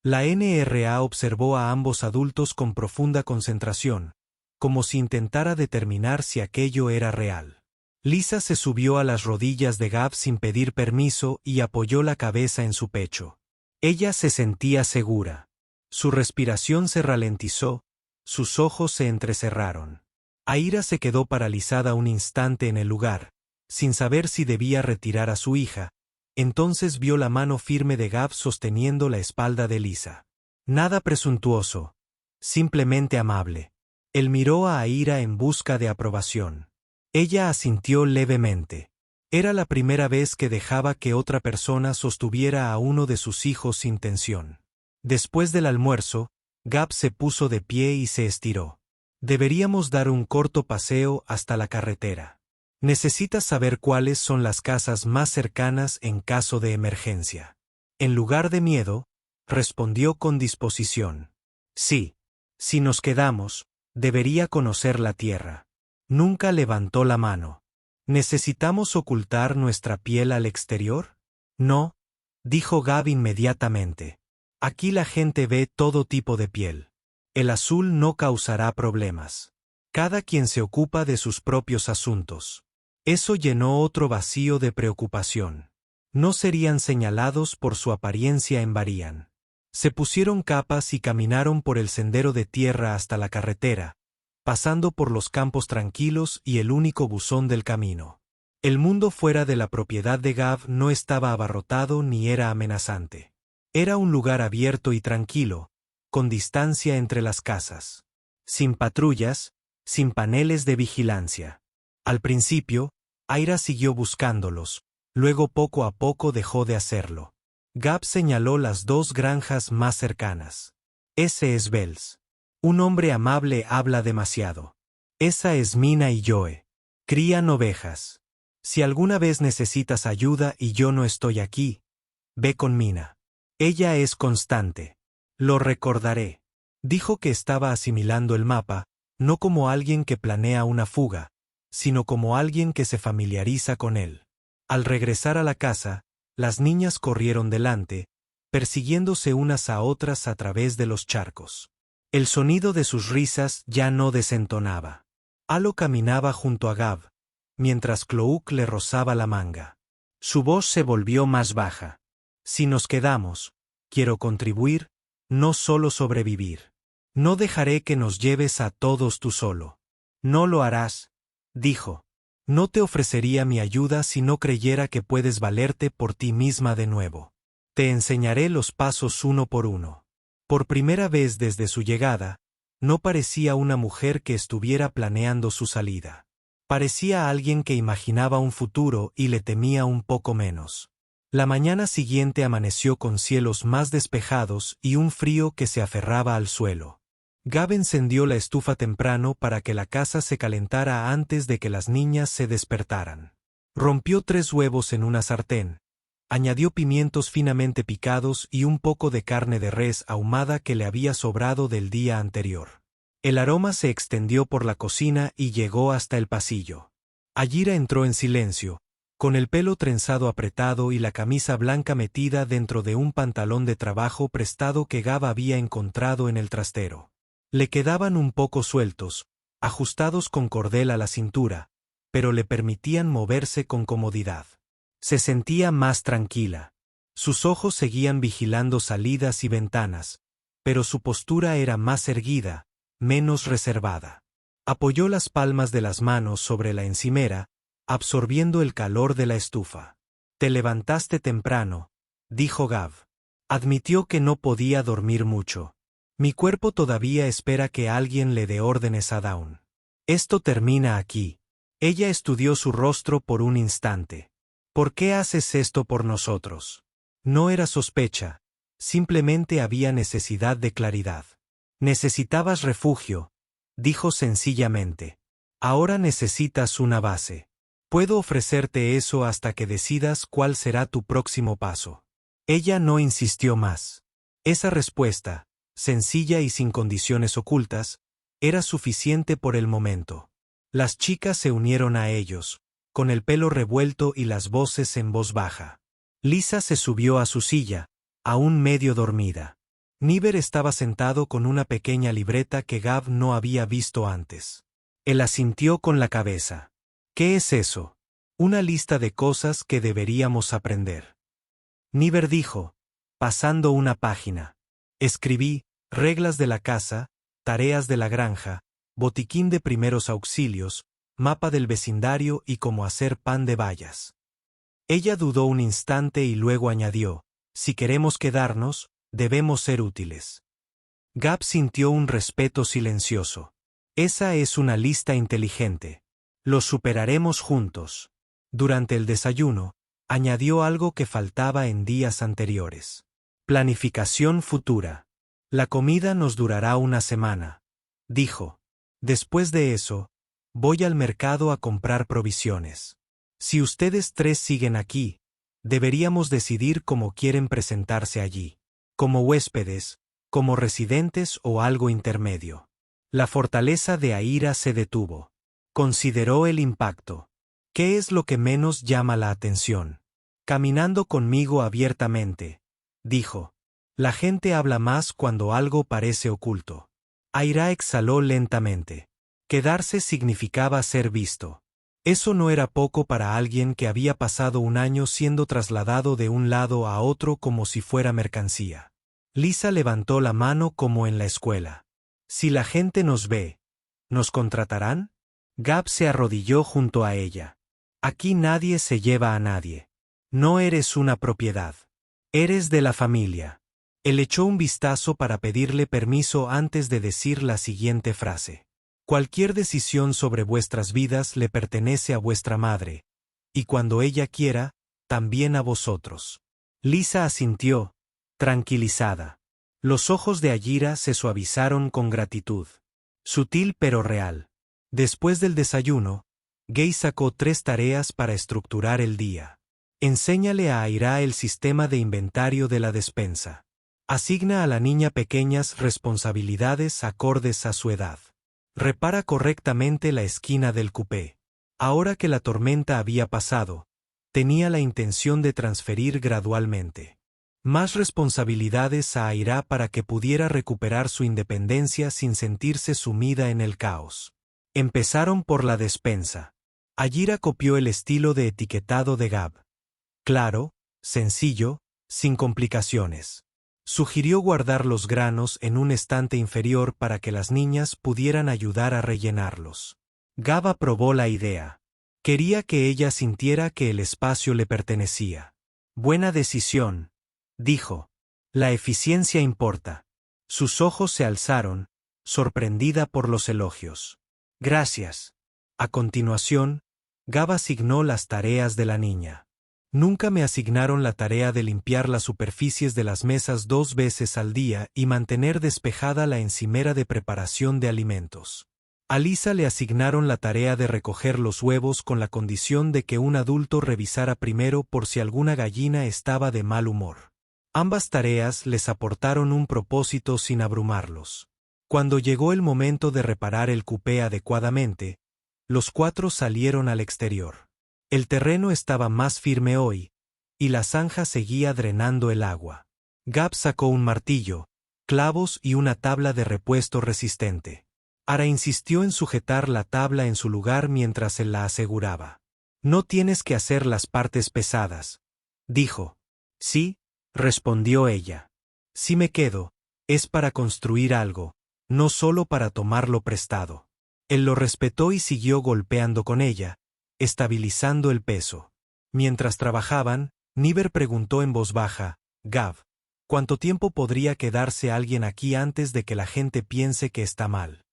La NRA observó a ambos adultos con profunda concentración, como si intentara determinar si aquello era real. Lisa se subió a las rodillas de Gab sin pedir permiso y apoyó la cabeza en su pecho. Ella se sentía segura. Su respiración se ralentizó, sus ojos se entrecerraron. Ayira se quedó paralizada un instante en el lugar, sin saber si debía retirar a su hija. Entonces vio la mano firme de Gab sosteniendo la espalda de Lisa. Nada presuntuoso, simplemente amable. Él miró a Aira en busca de aprobación. Ella asintió levemente. Era la primera vez que dejaba que otra persona sostuviera a uno de sus hijos sin tensión. Después del almuerzo, Gab se puso de pie y se estiró. Deberíamos dar un corto paseo hasta la carretera. Necesitas saber cuáles son las casas más cercanas en caso de emergencia. En lugar de miedo, respondió con disposición. Sí. Si nos quedamos, debería conocer la tierra. Nunca levantó la mano. ¿Necesitamos ocultar nuestra piel al exterior? No, dijo Gab inmediatamente. Aquí la gente ve todo tipo de piel. El azul no causará problemas. Cada quien se ocupa de sus propios asuntos. Eso llenó otro vacío de preocupación. No serían señalados por su apariencia en Varian. Se pusieron capas y caminaron por el sendero de tierra hasta la carretera, pasando por los campos tranquilos y el único buzón del camino. El mundo fuera de la propiedad de Gab no estaba abarrotado ni era amenazante. Era un lugar abierto y tranquilo, con distancia entre las casas. Sin patrullas, sin paneles de vigilancia. Al principio, Aira siguió buscándolos, luego poco a poco dejó de hacerlo. Gab señaló las dos granjas más cercanas. Ese es Bells. Un hombre amable habla demasiado. Esa es Mina y Joe. Crían ovejas. Si alguna vez necesitas ayuda y yo no estoy aquí, ve con Mina. Ella es constante. Lo recordaré. Dijo que estaba asimilando el mapa, no como alguien que planea una fuga, sino como alguien que se familiariza con él. Al regresar a la casa, las niñas corrieron delante, persiguiéndose unas a otras a través de los charcos. El sonido de sus risas ya no desentonaba. Alo caminaba junto a Gab, mientras Clouk le rozaba la manga. Su voz se volvió más baja. Si nos quedamos, quiero contribuir, no solo sobrevivir. No dejaré que nos lleves a todos tú solo. No lo harás, dijo. No te ofrecería mi ayuda si no creyera que puedes valerte por ti misma de nuevo. Te enseñaré los pasos uno por uno. Por primera vez desde su llegada, no parecía una mujer que estuviera planeando su salida. Parecía alguien que imaginaba un futuro y le temía un poco menos. La mañana siguiente amaneció con cielos más despejados y un frío que se aferraba al suelo. Gab encendió la estufa temprano para que la casa se calentara antes de que las niñas se despertaran. Rompió 3 huevos en una sartén, añadió pimientos finamente picados y un poco de carne de res ahumada que le había sobrado del día anterior. El aroma se extendió por la cocina y llegó hasta el pasillo. Ayira entró en silencio, con el pelo trenzado apretado y la camisa blanca metida dentro de un pantalón de trabajo prestado que Gab había encontrado en el trastero. Le quedaban un poco sueltos, ajustados con cordel a la cintura, pero le permitían moverse con comodidad. Se sentía más tranquila. Sus ojos seguían vigilando salidas y ventanas, pero su postura era más erguida, menos reservada. Apoyó las palmas de las manos sobre la encimera, absorbiendo el calor de la estufa. Te levantaste temprano, dijo Gab. Admitió que no podía dormir mucho. Mi cuerpo todavía espera que alguien le dé órdenes a Dawn. Esto termina aquí. Ella estudió su rostro por un instante. ¿Por qué haces esto por nosotros? No era sospecha, simplemente había necesidad de claridad. Necesitabas refugio, dijo sencillamente. Ahora necesitas una base. Puedo ofrecerte eso hasta que decidas cuál será tu próximo paso. Ella no insistió más. Esa respuesta, sencilla y sin condiciones ocultas, era suficiente por el momento. Las chicas se unieron a ellos, con el pelo revuelto y las voces en voz baja. Lisa se subió a su silla, aún medio dormida. Niver estaba sentado con una pequeña libreta que Gab no había visto antes. Él asintió con la cabeza. ¿Qué es eso? Una lista de cosas que deberíamos aprender. Niver dijo, pasando una página. Escribí, reglas de la casa, tareas de la granja, botiquín de primeros auxilios, mapa del vecindario y cómo hacer pan de bayas. Ella dudó un instante y luego añadió, si queremos quedarnos, debemos ser útiles. Gab sintió un respeto silencioso. Esa es una lista inteligente. Lo superaremos juntos. Durante el desayuno, añadió algo que faltaba en días anteriores. Planificación futura. La comida nos durará una semana, dijo. Después de eso, voy al mercado a comprar provisiones. Si ustedes tres siguen aquí, deberíamos decidir cómo quieren presentarse allí. Como huéspedes, como residentes o algo intermedio. La fortaleza de Aira se detuvo. Consideró el impacto. ¿Qué es lo que menos llama la atención? Caminando conmigo abiertamente, dijo. La gente habla más cuando algo parece oculto. Aira exhaló lentamente. Quedarse significaba ser visto. Eso no era poco para alguien que había pasado un año siendo trasladado de un lado a otro como si fuera mercancía. Lisa levantó la mano como en la escuela. Si la gente nos ve, ¿nos contratarán? Gab se arrodilló junto a ella. Aquí nadie se lleva a nadie. No eres una propiedad. Eres de la familia. Él echó un vistazo para pedirle permiso antes de decir la siguiente frase. Cualquier decisión sobre vuestras vidas le pertenece a vuestra madre, y cuando ella quiera, también a vosotros. Lisa asintió, tranquilizada. Los ojos de Aira se suavizaron con gratitud. Sutil pero real. Después del desayuno, Gay sacó 3 tareas para estructurar el día. Enséñale a Aira el sistema de inventario de la despensa. Asigna a la niña pequeñas responsabilidades acordes a su edad. Repara correctamente la esquina del cupé. Ahora que la tormenta había pasado, tenía la intención de transferir gradualmente más responsabilidades a Aira para que pudiera recuperar su independencia sin sentirse sumida en el caos. Empezaron por la despensa. Aira copió el estilo de etiquetado de Gab. Claro, sencillo, sin complicaciones. Sugirió guardar los granos en un estante inferior para que las niñas pudieran ayudar a rellenarlos. Gab aprobó la idea. Quería que ella sintiera que el espacio le pertenecía. Buena decisión, dijo. La eficiencia importa. Sus ojos se alzaron, sorprendida por los elogios. Gracias. A continuación, Gab asignó las tareas de la niña. Nunca me asignaron la tarea de limpiar las superficies de las mesas 2 veces al día y mantener despejada la encimera de preparación de alimentos. A Lisa le asignaron la tarea de recoger los huevos con la condición de que un adulto revisara primero por si alguna gallina estaba de mal humor. Ambas tareas les aportaron un propósito sin abrumarlos. Cuando llegó el momento de reparar el cupé adecuadamente, los 4 salieron al exterior. El terreno estaba más firme hoy, y la zanja seguía drenando el agua. Gab sacó un martillo, clavos y una tabla de repuesto resistente. Ara insistió en sujetar la tabla en su lugar mientras él la aseguraba. No tienes que hacer las partes pesadas, dijo. Sí, respondió ella. Si me quedo, es para construir algo, no solo para tomarlo prestado. Él lo respetó y siguió golpeando con ella, estabilizando el peso. Mientras trabajaban, Niver preguntó en voz baja, Gab, ¿cuánto tiempo podría quedarse alguien aquí antes de que la gente piense que está mal?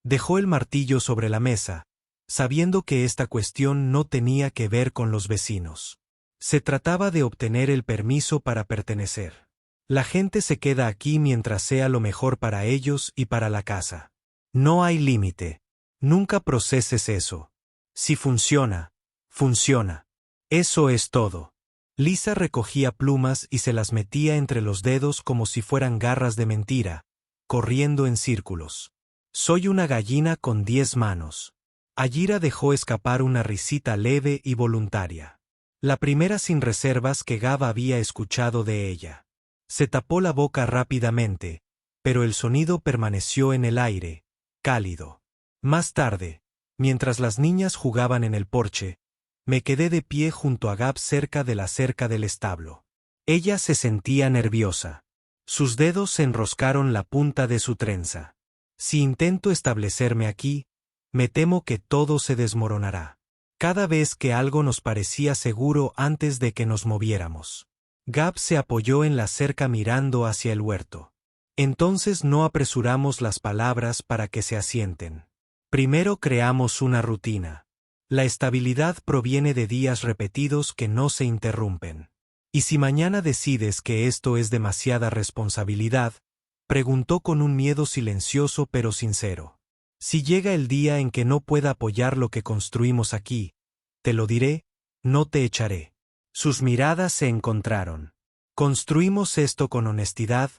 Dejó el martillo sobre la mesa, sabiendo que esta cuestión no tenía que ver con los vecinos. Se trataba de obtener el permiso para pertenecer. La gente se queda aquí mientras sea lo mejor para ellos y para la casa. No hay límite. Nunca proceses eso. Si funciona, funciona. Eso es todo. Lisa recogía plumas y se las metía entre los dedos como si fueran garras de mentira, corriendo en círculos. Soy una gallina con 10 manos. Aira dejó escapar una risita leve y voluntaria. La primera sin reservas que Gab había escuchado de ella. Se tapó la boca rápidamente, pero el sonido permaneció en el aire, cálido. Más tarde, mientras las niñas jugaban en el porche, me quedé de pie junto a Gab cerca de la cerca del establo. Ella se sentía nerviosa. Sus dedos se enroscaron la punta de su trenza. Si intento establecerme aquí, me temo que todo se desmoronará. Cada vez que algo nos parecía seguro antes de que nos moviéramos. Gab se apoyó en la cerca mirando hacia el huerto. Entonces no apresuramos las palabras para que se asienten. Primero creamos una rutina. La estabilidad proviene de días repetidos que no se interrumpen. ¿Y si mañana decides que esto es demasiada responsabilidad? Preguntó con un miedo silencioso pero sincero. Si llega el día en que no pueda apoyar lo que construimos aquí, te lo diré, no te echaré. Sus miradas se encontraron. Construimos esto con honestidad,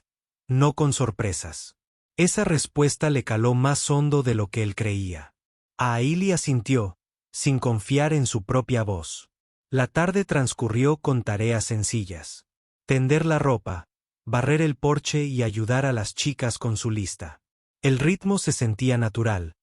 no con sorpresas. Esa respuesta le caló más hondo de lo que él creía. Aili asintió, sin confiar en su propia voz. La tarde transcurrió con tareas sencillas. Tender la ropa, barrer el porche y ayudar a las chicas con su lista. El ritmo se sentía natural,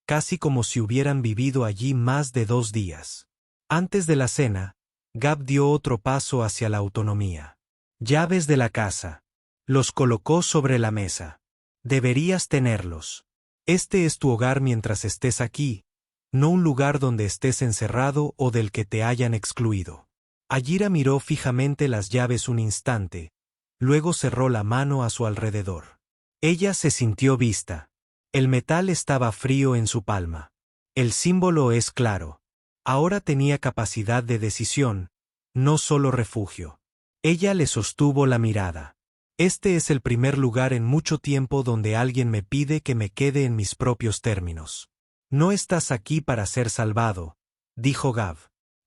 casi como si hubieran vivido allí más de 2 días. Antes de la cena, Gab dio otro paso hacia la autonomía. Llaves de la casa. Los colocó sobre la mesa. Deberías tenerlos. Este es tu hogar mientras estés aquí, no un lugar donde estés encerrado o del que te hayan excluido. Ayira miró fijamente las llaves un instante, luego cerró la mano a su alrededor. Ella se sintió vista. El metal estaba frío en su palma. El símbolo es claro. Ahora tenía capacidad de decisión, no solo refugio. Ella le sostuvo la mirada. Este es el primer lugar en mucho tiempo donde alguien me pide que me quede en mis propios términos. No estás aquí para ser salvado, dijo Gab.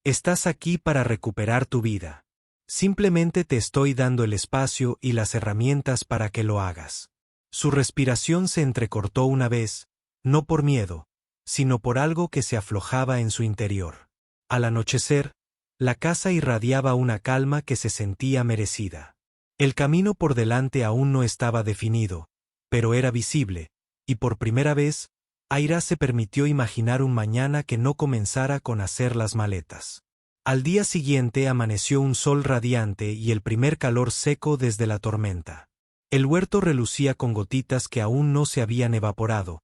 Estás aquí para recuperar tu vida. Simplemente te estoy dando el espacio y las herramientas para que lo hagas. Su respiración se entrecortó una vez, no por miedo, sino por algo que se aflojaba en su interior. Al anochecer, la casa irradiaba una calma que se sentía merecida. El camino por delante aún no estaba definido, pero era visible, y por primera vez, Aira se permitió imaginar un mañana que no comenzara con hacer las maletas. Al día siguiente amaneció un sol radiante y el primer calor seco desde la tormenta. El huerto relucía con gotitas que aún no se habían evaporado,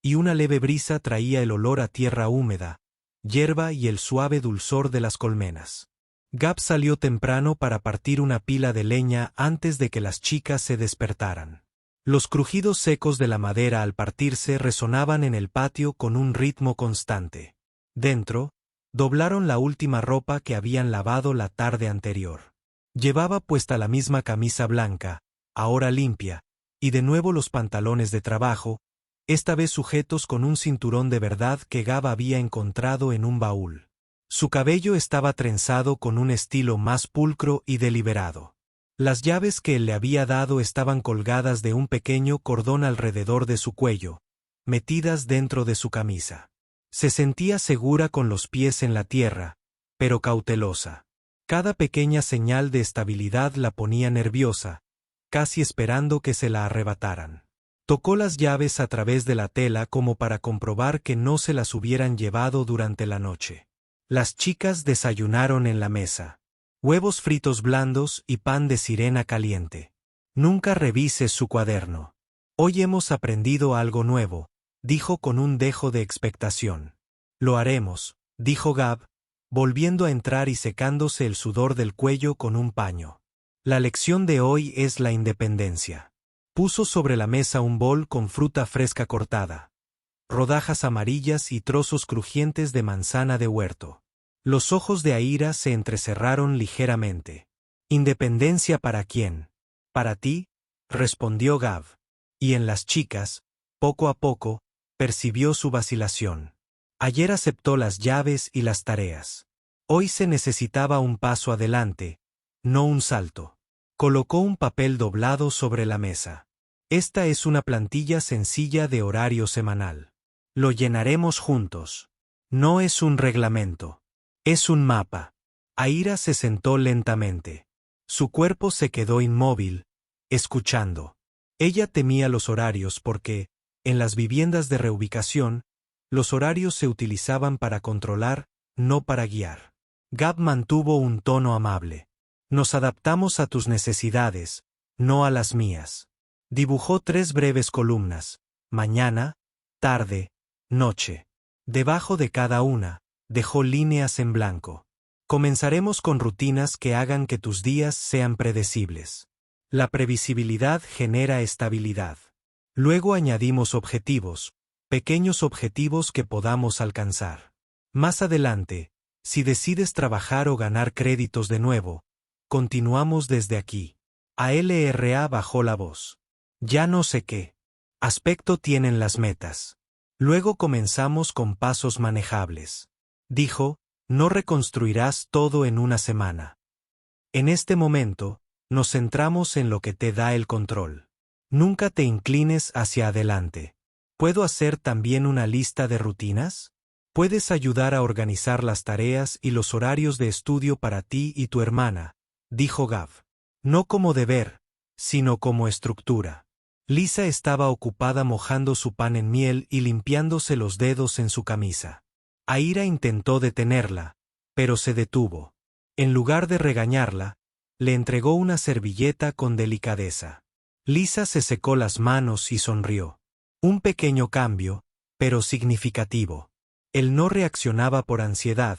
y una leve brisa traía el olor a tierra húmeda, hierba y el suave dulzor de las colmenas. Gab salió temprano para partir una pila de leña antes de que las chicas se despertaran. Los crujidos secos de la madera al partirse resonaban en el patio con un ritmo constante. Dentro, doblaron la última ropa que habían lavado la tarde anterior. Llevaba puesta la misma camisa blanca, ahora limpia, y de nuevo los pantalones de trabajo, esta vez sujetos con un cinturón de verdad que Gab había encontrado en un baúl. Su cabello estaba trenzado con un estilo más pulcro y deliberado. Las llaves que él le había dado estaban colgadas de un pequeño cordón alrededor de su cuello, metidas dentro de su camisa. Se sentía segura con los pies en la tierra, pero cautelosa. Cada pequeña señal de estabilidad la ponía nerviosa, casi esperando que se la arrebataran. Tocó las llaves a través de la tela como para comprobar que no se las hubieran llevado durante la noche. Las chicas desayunaron en la mesa. Huevos fritos blandos y pan de sirena caliente. Nunca revises su cuaderno. Hoy hemos aprendido algo nuevo, dijo con un dejo de expectación. Lo haremos, dijo Gab, volviendo a entrar y secándose el sudor del cuello con un paño. La lección de hoy es la independencia. Puso sobre la mesa un bol con fruta fresca cortada, rodajas amarillas y trozos crujientes de manzana de huerto. Los ojos de Aira se entrecerraron ligeramente. ¿Independencia para quién? ¿Para ti?, respondió Gab. Y en las chicas, poco a poco, percibió su vacilación. Ayer aceptó las llaves y las tareas. Hoy se necesitaba un paso adelante, no un salto. Colocó un papel doblado sobre la mesa. Esta es una plantilla sencilla de horario semanal. Lo llenaremos juntos. No es un reglamento. Es un mapa. Aira se sentó lentamente. Su cuerpo se quedó inmóvil, escuchando. Ella temía los horarios porque, en las viviendas de reubicación, los horarios se utilizaban para controlar, no para guiar. Gab mantuvo un tono amable. Nos adaptamos a tus necesidades, no a las mías. Dibujó 3 breves columnas, mañana, tarde, noche. Debajo de cada una, dejó líneas en blanco. Comenzaremos con rutinas que hagan que tus días sean predecibles. La previsibilidad genera estabilidad. Luego añadimos objetivos, pequeños objetivos que podamos alcanzar. Más adelante, si decides trabajar o ganar créditos de nuevo, continuamos desde aquí. ALRA bajó la voz. Ya no sé qué aspecto tienen las metas. Luego comenzamos con pasos manejables. Dijo, no reconstruirás todo en una semana. En este momento, nos centramos en lo que te da el control. Nunca te inclines hacia adelante. ¿Puedo hacer también una lista de rutinas? Puedes ayudar a organizar las tareas y los horarios de estudio para ti y tu hermana, dijo Gav. No como deber, sino como estructura. Lisa estaba ocupada mojando su pan en miel y limpiándose los dedos en su camisa. Aira intentó detenerla, pero se detuvo. En lugar de regañarla, le entregó una servilleta con delicadeza. Lisa se secó las manos y sonrió. Un pequeño cambio, pero significativo. Él no reaccionaba por ansiedad,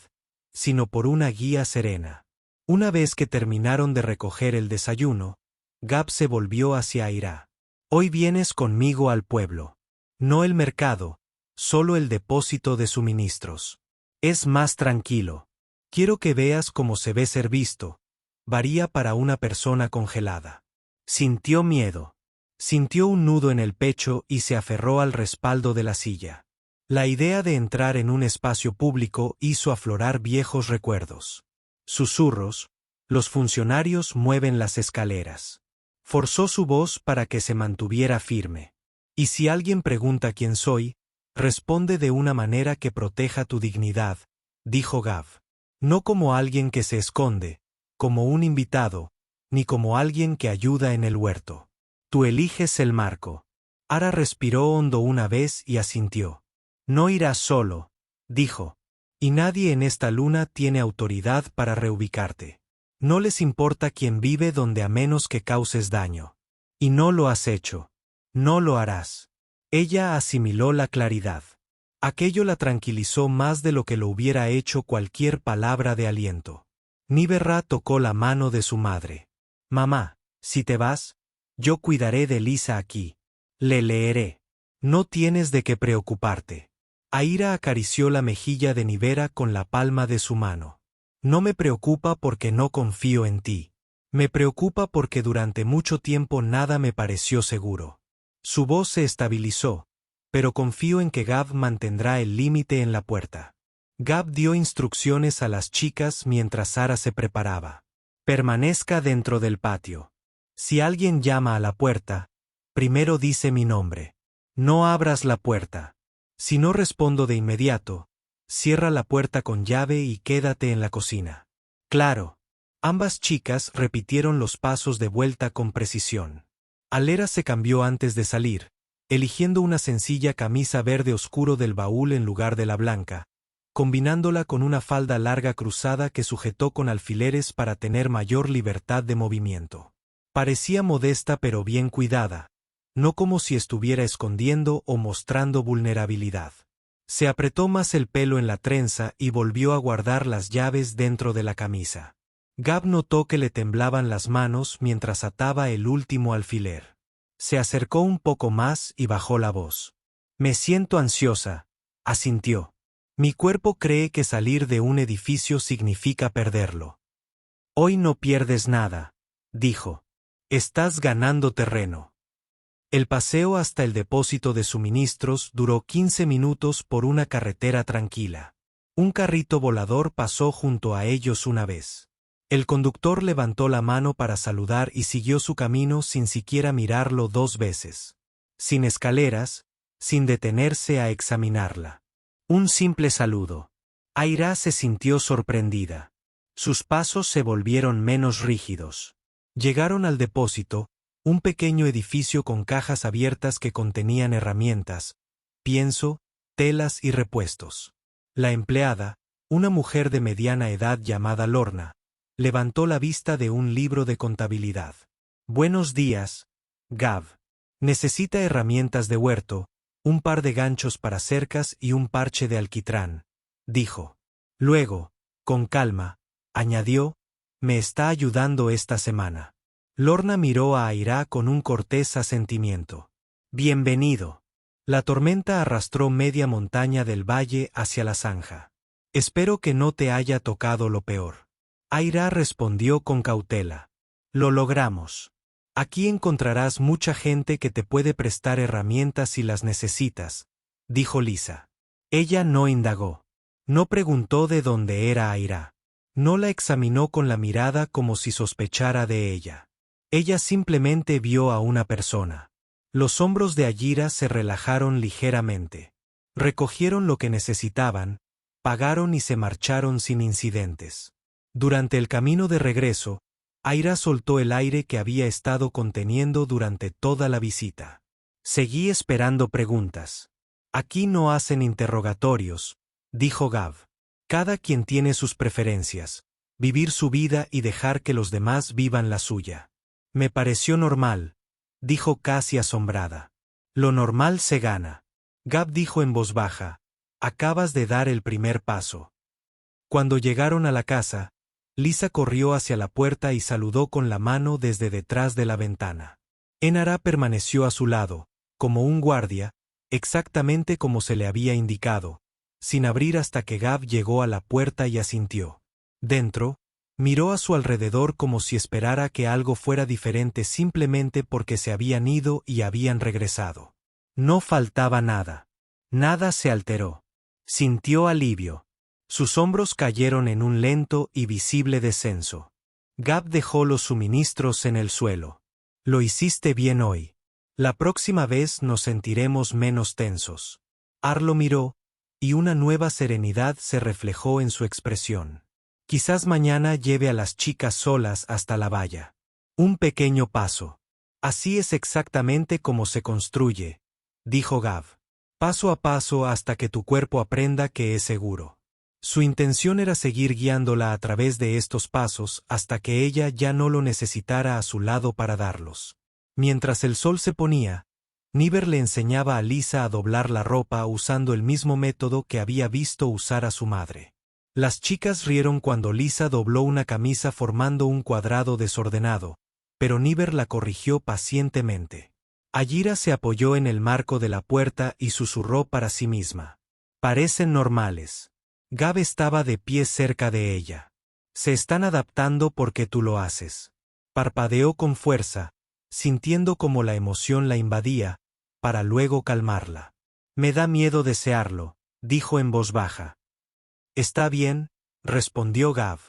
sino por una guía serena. Una vez que terminaron de recoger el desayuno, Gav se volvió hacia Aira. Hoy vienes conmigo al pueblo. No el mercado, solo el depósito de suministros. Es más tranquilo. Quiero que veas cómo se ve ser visto. Varía para una persona congelada. Sintió miedo. Sintió un nudo en el pecho y se aferró al respaldo de la silla. La idea de entrar en un espacio público hizo aflorar viejos recuerdos. Susurros. Los funcionarios mueven las escaleras. Forzó su voz para que se mantuviera firme. Y si alguien pregunta quién soy, responde de una manera que proteja tu dignidad, dijo Gav. No como alguien que se esconde, como un invitado, ni como alguien que ayuda en el huerto. Tú eliges el marco. Ara respiró hondo una vez y asintió. No irás solo, dijo. Y nadie en esta luna tiene autoridad para reubicarte. No les importa quién vive donde a menos que causes daño. Y no lo has hecho. No lo harás. Ella asimiló la claridad. Aquello la tranquilizó más de lo que lo hubiera hecho cualquier palabra de aliento. Niverra tocó la mano de su madre. Mamá, si te vas, yo cuidaré de Lisa aquí. Le leeré. No tienes de qué preocuparte. Aira acarició la mejilla de Nivera con la palma de su mano. No me preocupa porque no confío en ti. Me preocupa porque durante mucho tiempo nada me pareció seguro. Su voz se estabilizó, pero confío en que Gav mantendrá el límite en la puerta. Gav dio instrucciones a las chicas mientras Sara se preparaba. Permanezca dentro del patio. Si alguien llama a la puerta, primero dice mi nombre. No abras la puerta. Si no respondo de inmediato, cierra la puerta con llave y quédate en la cocina. Claro. Ambas chicas repitieron los pasos de vuelta con precisión. Alera se cambió antes de salir, eligiendo una sencilla camisa verde oscuro del baúl en lugar de la blanca, combinándola con una falda larga cruzada que sujetó con alfileres para tener mayor libertad de movimiento. Parecía modesta pero bien cuidada, no como si estuviera escondiendo o mostrando vulnerabilidad. Se apretó más el pelo en la trenza y volvió a guardar las llaves dentro de la camisa. Gav notó que le temblaban las manos mientras ataba el último alfiler. Se acercó un poco más y bajó la voz. Me siento ansiosa, asintió. Mi cuerpo cree que salir de un edificio significa perderlo. Hoy no pierdes nada, dijo. Estás ganando terreno. El paseo hasta el depósito de suministros duró 15 minutos por una carretera tranquila. Un carrito volador pasó junto a ellos una vez. El conductor levantó la mano para saludar y siguió su camino sin siquiera mirarlo 2 veces. Sin escaleras, sin detenerse a examinarla. Un simple saludo. Aira se sintió sorprendida. Sus pasos se volvieron menos rígidos. Llegaron al depósito, un pequeño edificio con cajas abiertas que contenían herramientas, pienso, telas y repuestos. La empleada, una mujer de mediana edad llamada Lorna, levantó la vista de un libro de contabilidad. Buenos días, Gav. Necesita herramientas de huerto, un par de ganchos para cercas y un parche de alquitrán, dijo. Luego, con calma, añadió, me está ayudando esta semana. Lorna miró a Aira con un cortés asentimiento. Bienvenido. La tormenta arrastró media montaña del valle hacia la zanja. Espero que no te haya tocado lo peor. Aira respondió con cautela. Lo logramos. Aquí encontrarás mucha gente que te puede prestar herramientas si las necesitas, dijo Lisa. Ella no indagó. No preguntó de dónde era Aira. No la examinó con la mirada como si sospechara de ella. Ella simplemente vio a una persona. Los hombros de Aira se relajaron ligeramente. Recogieron lo que necesitaban, pagaron y se marcharon sin incidentes. Durante el camino de regreso, Aira soltó el aire que había estado conteniendo durante toda la visita. Seguí esperando preguntas. Aquí no hacen interrogatorios, dijo Gav. Cada quien tiene sus preferencias, vivir su vida y dejar que los demás vivan la suya. Me pareció normal, dijo casi asombrada. Lo normal se gana. Gav dijo en voz baja, acabas de dar el primer paso. Cuando llegaron a la casa, Lisa corrió hacia la puerta y saludó con la mano desde detrás de la ventana. Enara permaneció a su lado, como un guardia, exactamente como se le había indicado, sin abrir hasta que Gav llegó a la puerta y asintió. Dentro, miró a su alrededor como si esperara que algo fuera diferente simplemente porque se habían ido y habían regresado. No faltaba nada. Nada se alteró. Sintió alivio. Sus hombros cayeron en un lento y visible descenso. Gav dejó los suministros en el suelo. Lo hiciste bien hoy. La próxima vez nos sentiremos menos tensos. Arlo miró, y una nueva serenidad se reflejó en su expresión. Quizás mañana lleve a las chicas solas hasta la valla. Un pequeño paso. Así es exactamente como se construye, dijo Gav. Paso a paso hasta que tu cuerpo aprenda que es seguro. Su intención era seguir guiándola a través de estos pasos hasta que ella ya no lo necesitara a su lado para darlos. Mientras el sol se ponía, Niver le enseñaba a Lisa a doblar la ropa usando el mismo método que había visto usar a su madre. Las chicas rieron cuando Lisa dobló una camisa formando un cuadrado desordenado, pero Niver la corrigió pacientemente. Aira se apoyó en el marco de la puerta y susurró para sí misma. Parecen normales. Gav estaba de pie cerca de ella. Se están adaptando porque tú lo haces. Parpadeó con fuerza, sintiendo como la emoción la invadía, para luego calmarla. Me da miedo desearlo, dijo en voz baja. Está bien, respondió Gav.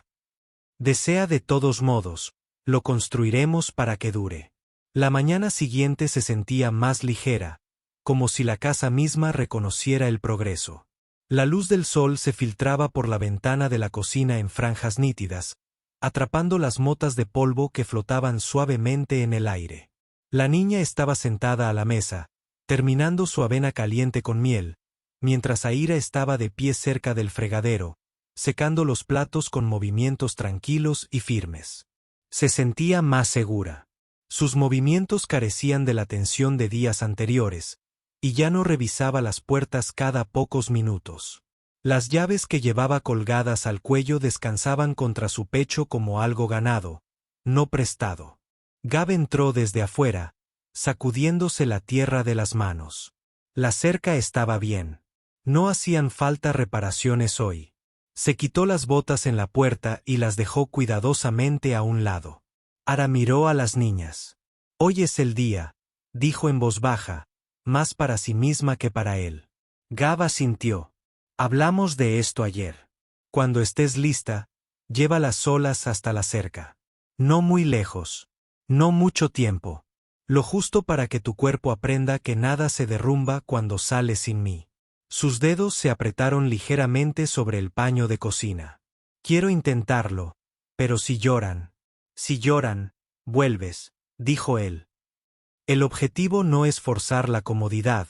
Desea de todos modos, lo construiremos para que dure. La mañana siguiente se sentía más ligera, como si la casa misma reconociera el progreso. La luz del sol se filtraba por la ventana de la cocina en franjas nítidas, atrapando las motas de polvo que flotaban suavemente en el aire. La niña estaba sentada a la mesa, terminando su avena caliente con miel, mientras Aira estaba de pie cerca del fregadero, secando los platos con movimientos tranquilos y firmes. Se sentía más segura. Sus movimientos carecían de la tensión de días anteriores, y ya no revisaba las puertas cada pocos minutos. Las llaves que llevaba colgadas al cuello descansaban contra su pecho como algo ganado, no prestado. Gav entró desde afuera, sacudiéndose la tierra de las manos. La cerca estaba bien. No hacían falta reparaciones hoy. Se quitó las botas en la puerta y las dejó cuidadosamente a un lado. Ara miró a las niñas. Hoy es el día, dijo en voz baja, más para sí misma que para él. Gav asintió. Hablamos de esto ayer. Cuando estés lista, llévalas solas hasta la cerca. No muy lejos. No mucho tiempo. Lo justo para que tu cuerpo aprenda que nada se derrumba cuando sales sin mí. Sus dedos se apretaron ligeramente sobre el paño de cocina. Quiero intentarlo, pero si lloran, vuelves, dijo él. El objetivo no es forzar la comodidad,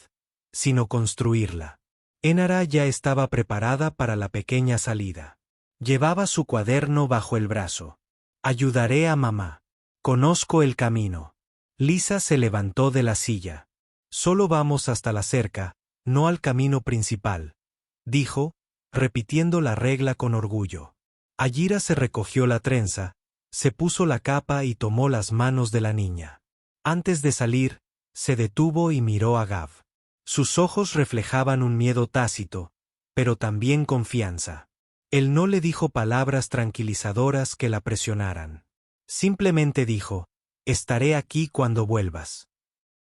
sino construirla. Enara ya estaba preparada para la pequeña salida. Llevaba su cuaderno bajo el brazo. Ayudaré a mamá. Conozco el camino. Lisa se levantó de la silla. Solo vamos hasta la cerca, no al camino principal, dijo, repitiendo la regla con orgullo. Aira se recogió la trenza, se puso la capa y tomó las manos de la niña. Antes de salir, se detuvo y miró a Gav. Sus ojos reflejaban un miedo tácito, pero también confianza. Él no le dijo palabras tranquilizadoras que la presionaran. Simplemente dijo, «Estaré aquí cuando vuelvas».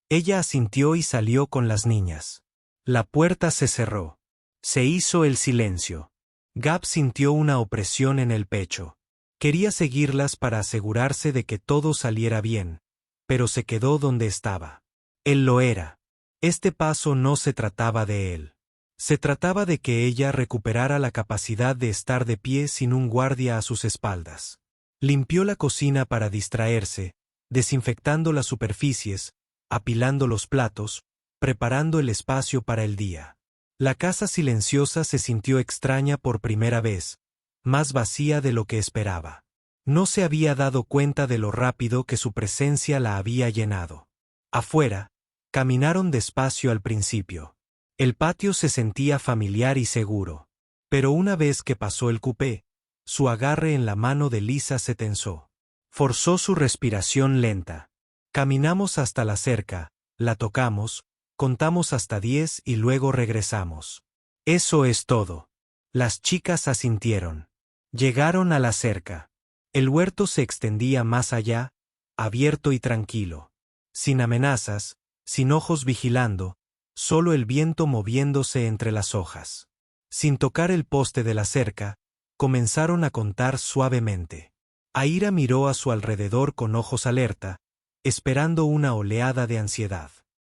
Ella asintió y salió con las niñas. La puerta se cerró. Se hizo el silencio. Gav sintió una opresión en el pecho. Quería seguirlas para asegurarse de que todo saliera bien, pero se quedó donde estaba. Él lo era. Este paso no se trataba de él. Se trataba de que ella recuperara la capacidad de estar de pie sin un guardia a sus espaldas. Limpió la cocina para distraerse, desinfectando las superficies, apilando los platos, preparando el espacio para el día. La casa silenciosa se sintió extraña por primera vez, más vacía de lo que esperaba. No se había dado cuenta de lo rápido que su presencia la había llenado. Afuera, caminaron despacio al principio. El patio se sentía familiar y seguro. Pero una vez que pasó el cupé, su agarre en la mano de Lisa se tensó. Forzó su respiración lenta. Caminamos hasta la cerca, la tocamos, contamos hasta 10 y luego regresamos. Eso es todo. Las chicas asintieron. Llegaron a la cerca. El huerto se extendía más allá, abierto y tranquilo. Sin amenazas, sin ojos vigilando, solo el viento moviéndose entre las hojas. Sin tocar el poste de la cerca, comenzaron a contar suavemente. Aira miró a su alrededor con ojos alerta, esperando una oleada de ansiedad.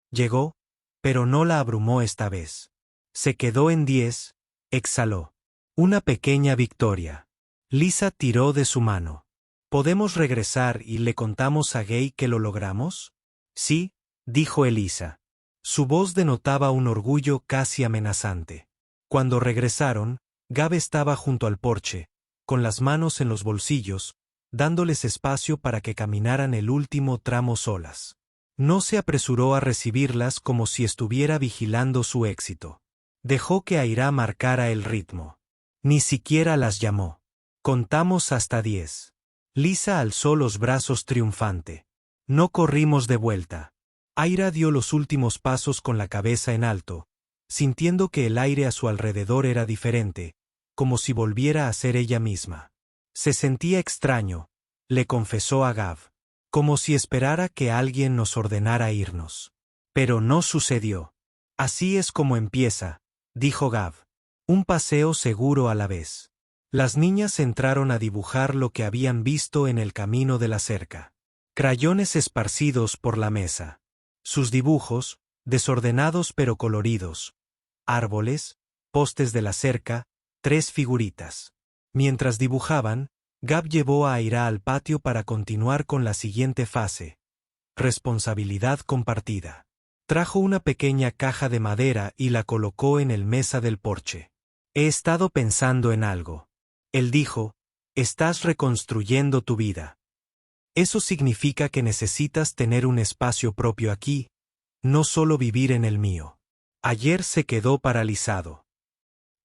Llegó, pero no la abrumó esta vez. Se quedó en 10, exhaló. Una pequeña victoria. Lisa tiró de su mano. ¿Podemos regresar y le contamos a Gay que lo logramos? Sí, dijo Elisa. Su voz denotaba un orgullo casi amenazante. Cuando regresaron, Gav estaba junto al porche, con las manos en los bolsillos, dándoles espacio para que caminaran el último tramo solas. No se apresuró a recibirlas como si estuviera vigilando su éxito. Dejó que Aira marcara el ritmo. Ni siquiera las llamó. Contamos hasta 10. Lisa alzó los brazos triunfante. No corrimos de vuelta. Aira dio los últimos pasos con la cabeza en alto, sintiendo que el aire a su alrededor era diferente, como si volviera a ser ella misma. Se sentía extraño, le confesó a Gav, como si esperara que alguien nos ordenara irnos. Pero no sucedió. Así es como empieza, dijo Gav. Un paseo seguro a la vez. Las niñas entraron a dibujar lo que habían visto en el camino de la cerca. Crayones esparcidos por la mesa. Sus dibujos, desordenados pero coloridos. Árboles, postes de la cerca, 3 figuritas. Mientras dibujaban, Gav llevó a Aira al patio para continuar con la siguiente fase. Responsabilidad compartida. Trajo una pequeña caja de madera y la colocó en el mesa del porche. He estado pensando en algo. Él dijo, estás reconstruyendo tu vida. Eso significa que necesitas tener un espacio propio aquí, no solo vivir en el mío. Ayer se quedó paralizado.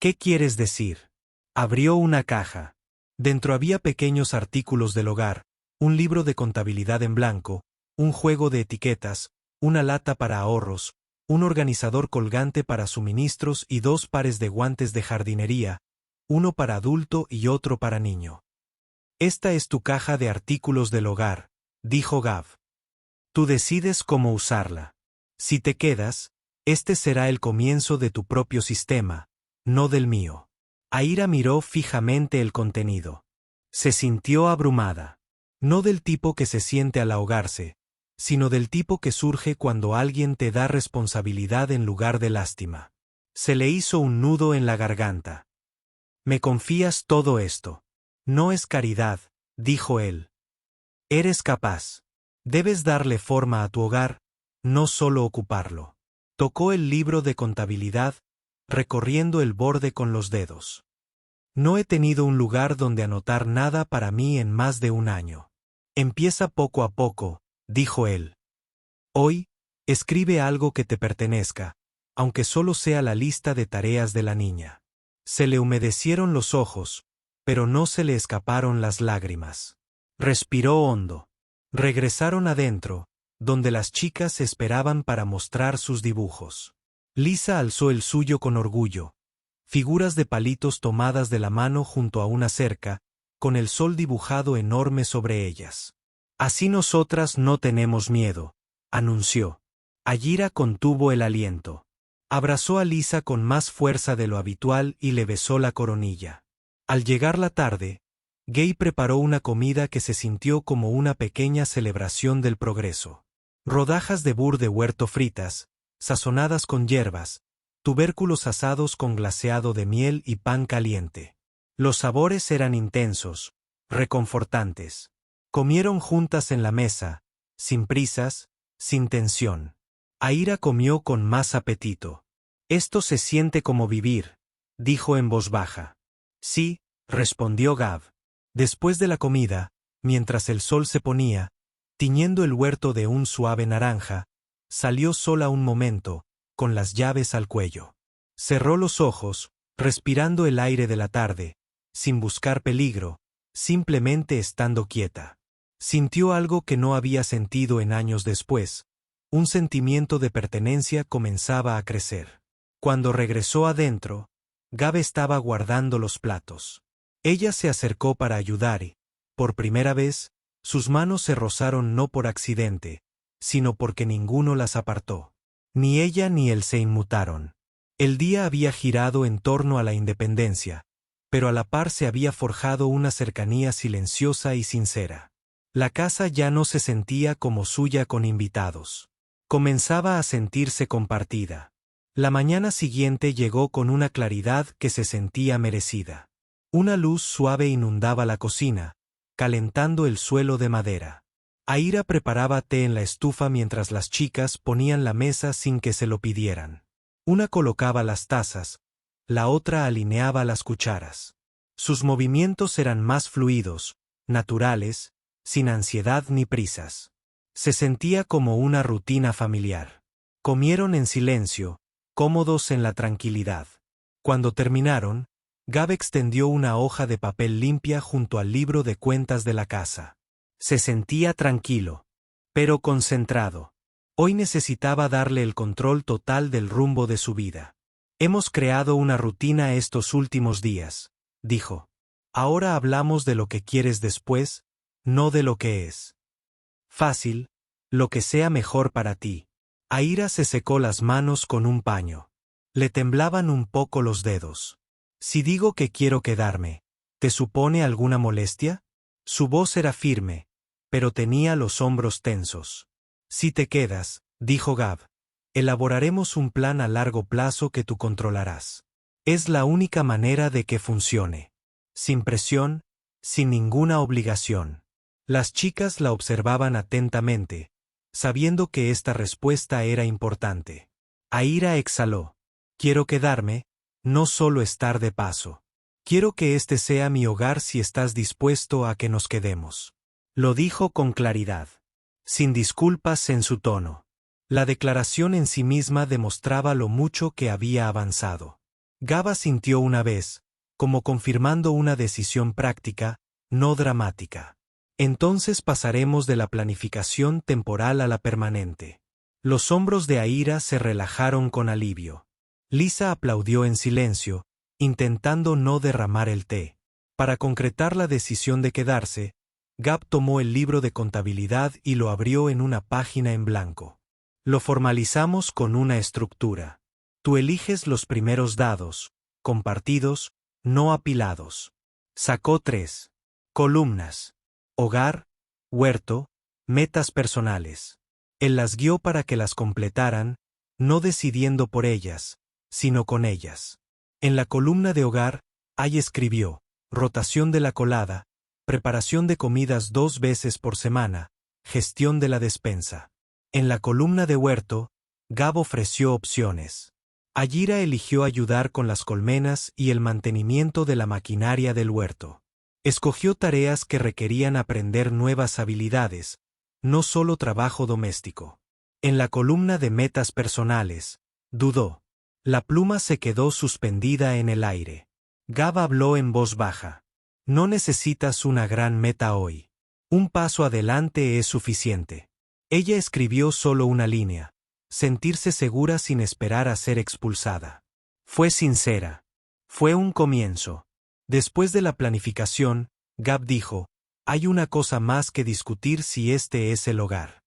¿Qué quieres decir? Abrió una caja. Dentro había pequeños artículos del hogar, un libro de contabilidad en blanco, un juego de etiquetas, una lata para ahorros, un organizador colgante para suministros y 2 pares de guantes de jardinería, uno para adulto y otro para niño. Esta es tu caja de artículos del hogar, dijo Gav. Tú decides cómo usarla. Si te quedas, este será el comienzo de tu propio sistema, no del mío. Aira miró fijamente el contenido. Se sintió abrumada. No del tipo que se siente al ahogarse, sino del tipo que surge cuando alguien te da responsabilidad en lugar de lástima. Se le hizo un nudo en la garganta. ¿Me confías todo esto? No es caridad, dijo él. Eres capaz. Debes darle forma a tu hogar, no solo ocuparlo. Tocó el libro de contabilidad, recorriendo el borde con los dedos. No he tenido un lugar donde anotar nada para mí en más de un año. Empieza poco a poco, dijo él. Hoy, escribe algo que te pertenezca, aunque solo sea la lista de tareas de la niña. Se le humedecieron los ojos, pero no se le escaparon las lágrimas. Respiró hondo. Regresaron adentro, donde las chicas esperaban para mostrar sus dibujos. Lisa alzó el suyo con orgullo. Figuras de palitos tomadas de la mano junto a una cerca, con el sol dibujado enorme sobre ellas. Así nosotras no tenemos miedo, anunció. Ayira contuvo el aliento. Abrazó a Lisa con más fuerza de lo habitual y le besó la coronilla. Al llegar la tarde, Gay preparó una comida que se sintió como una pequeña celebración del progreso. Rodajas de bur de huerto fritas, sazonadas con hierbas, tubérculos asados con glaseado de miel y pan caliente. Los sabores eran intensos, reconfortantes. Comieron juntas en la mesa, sin prisas, sin tensión. Ayira comió con más apetito. Esto se siente como vivir, dijo en voz baja. Sí, respondió Gab. Después de la comida, mientras el sol se ponía, tiñendo el huerto de un suave naranja, salió sola un momento, con las llaves al cuello. Cerró los ojos, respirando el aire de la tarde, sin buscar peligro, simplemente estando quieta. Sintió algo que no había sentido en años después. Un sentimiento de pertenencia comenzaba a crecer. Cuando regresó adentro, Gab estaba guardando los platos. Ella se acercó para ayudar y, por primera vez, sus manos se rozaron no por accidente, sino porque ninguno las apartó. Ni ella ni él se inmutaron. El día había girado en torno a la independencia, pero a la par se había forjado una cercanía silenciosa y sincera. La casa ya no se sentía como suya con invitados. Comenzaba a sentirse compartida. La mañana siguiente llegó con una claridad que se sentía merecida. Una luz suave inundaba la cocina, calentando el suelo de madera. Ayira preparaba té en la estufa mientras las chicas ponían la mesa sin que se lo pidieran. Una colocaba las tazas, la otra alineaba las cucharas. Sus movimientos eran más fluidos, naturales, sin ansiedad ni prisas. Se sentía como una rutina familiar. Comieron en silencio, cómodos en la tranquilidad. Cuando terminaron, Gab extendió una hoja de papel limpia junto al libro de cuentas de la casa. Se sentía tranquilo, pero concentrado. Hoy necesitaba darle el control total del rumbo de su vida. Hemos creado una rutina estos últimos días, dijo. Ahora hablamos de lo que quieres después, no de lo que es. Fácil, lo que sea mejor para ti. Ayira se secó las manos con un paño. Le temblaban un poco los dedos. Si digo que quiero quedarme, ¿te supone alguna molestia? Su voz era firme, pero tenía los hombros tensos. Si te quedas, dijo Gab, elaboraremos un plan a largo plazo que tú controlarás. Es la única manera de que funcione. Sin presión, sin ninguna obligación. Las chicas la observaban atentamente, sabiendo que esta respuesta era importante. Ayira exhaló. Quiero quedarme, no solo estar de paso. Quiero que este sea mi hogar si estás dispuesto a que nos quedemos. Lo dijo con claridad, sin disculpas en su tono. La declaración en sí misma demostraba lo mucho que había avanzado. Gab sintió una vez, como confirmando una decisión práctica, no dramática. Entonces pasaremos de la planificación temporal a la permanente. Los hombros de Ayira se relajaron con alivio. Lisa aplaudió en silencio, intentando no derramar el té. Para concretar la decisión de quedarse, Gab tomó el libro de contabilidad y lo abrió en una página en blanco. Lo formalizamos con una estructura. Tú eliges los primeros dados, compartidos, no apilados. Sacó 3 columnas: hogar, huerto, metas personales. Él las guió para que las completaran, no decidiendo por ellas, sino con ellas. En la columna de hogar, Ay escribió: rotación de la colada, preparación de comidas 2 veces por semana, gestión de la despensa. En la columna de huerto, Gab ofreció opciones. Ayira eligió ayudar con las colmenas y el mantenimiento de la maquinaria del huerto. Escogió tareas que requerían aprender nuevas habilidades, no solo trabajo doméstico. En la columna de metas personales, dudó. La pluma se quedó suspendida en el aire. Gab habló en voz baja. No necesitas una gran meta hoy. Un paso adelante es suficiente. Ella escribió solo una línea. sentirse segura sin esperar a ser expulsada. Fue sincera. Fue un comienzo. Después de la planificación, Gab dijo, hay una cosa más que discutir si este es el hogar.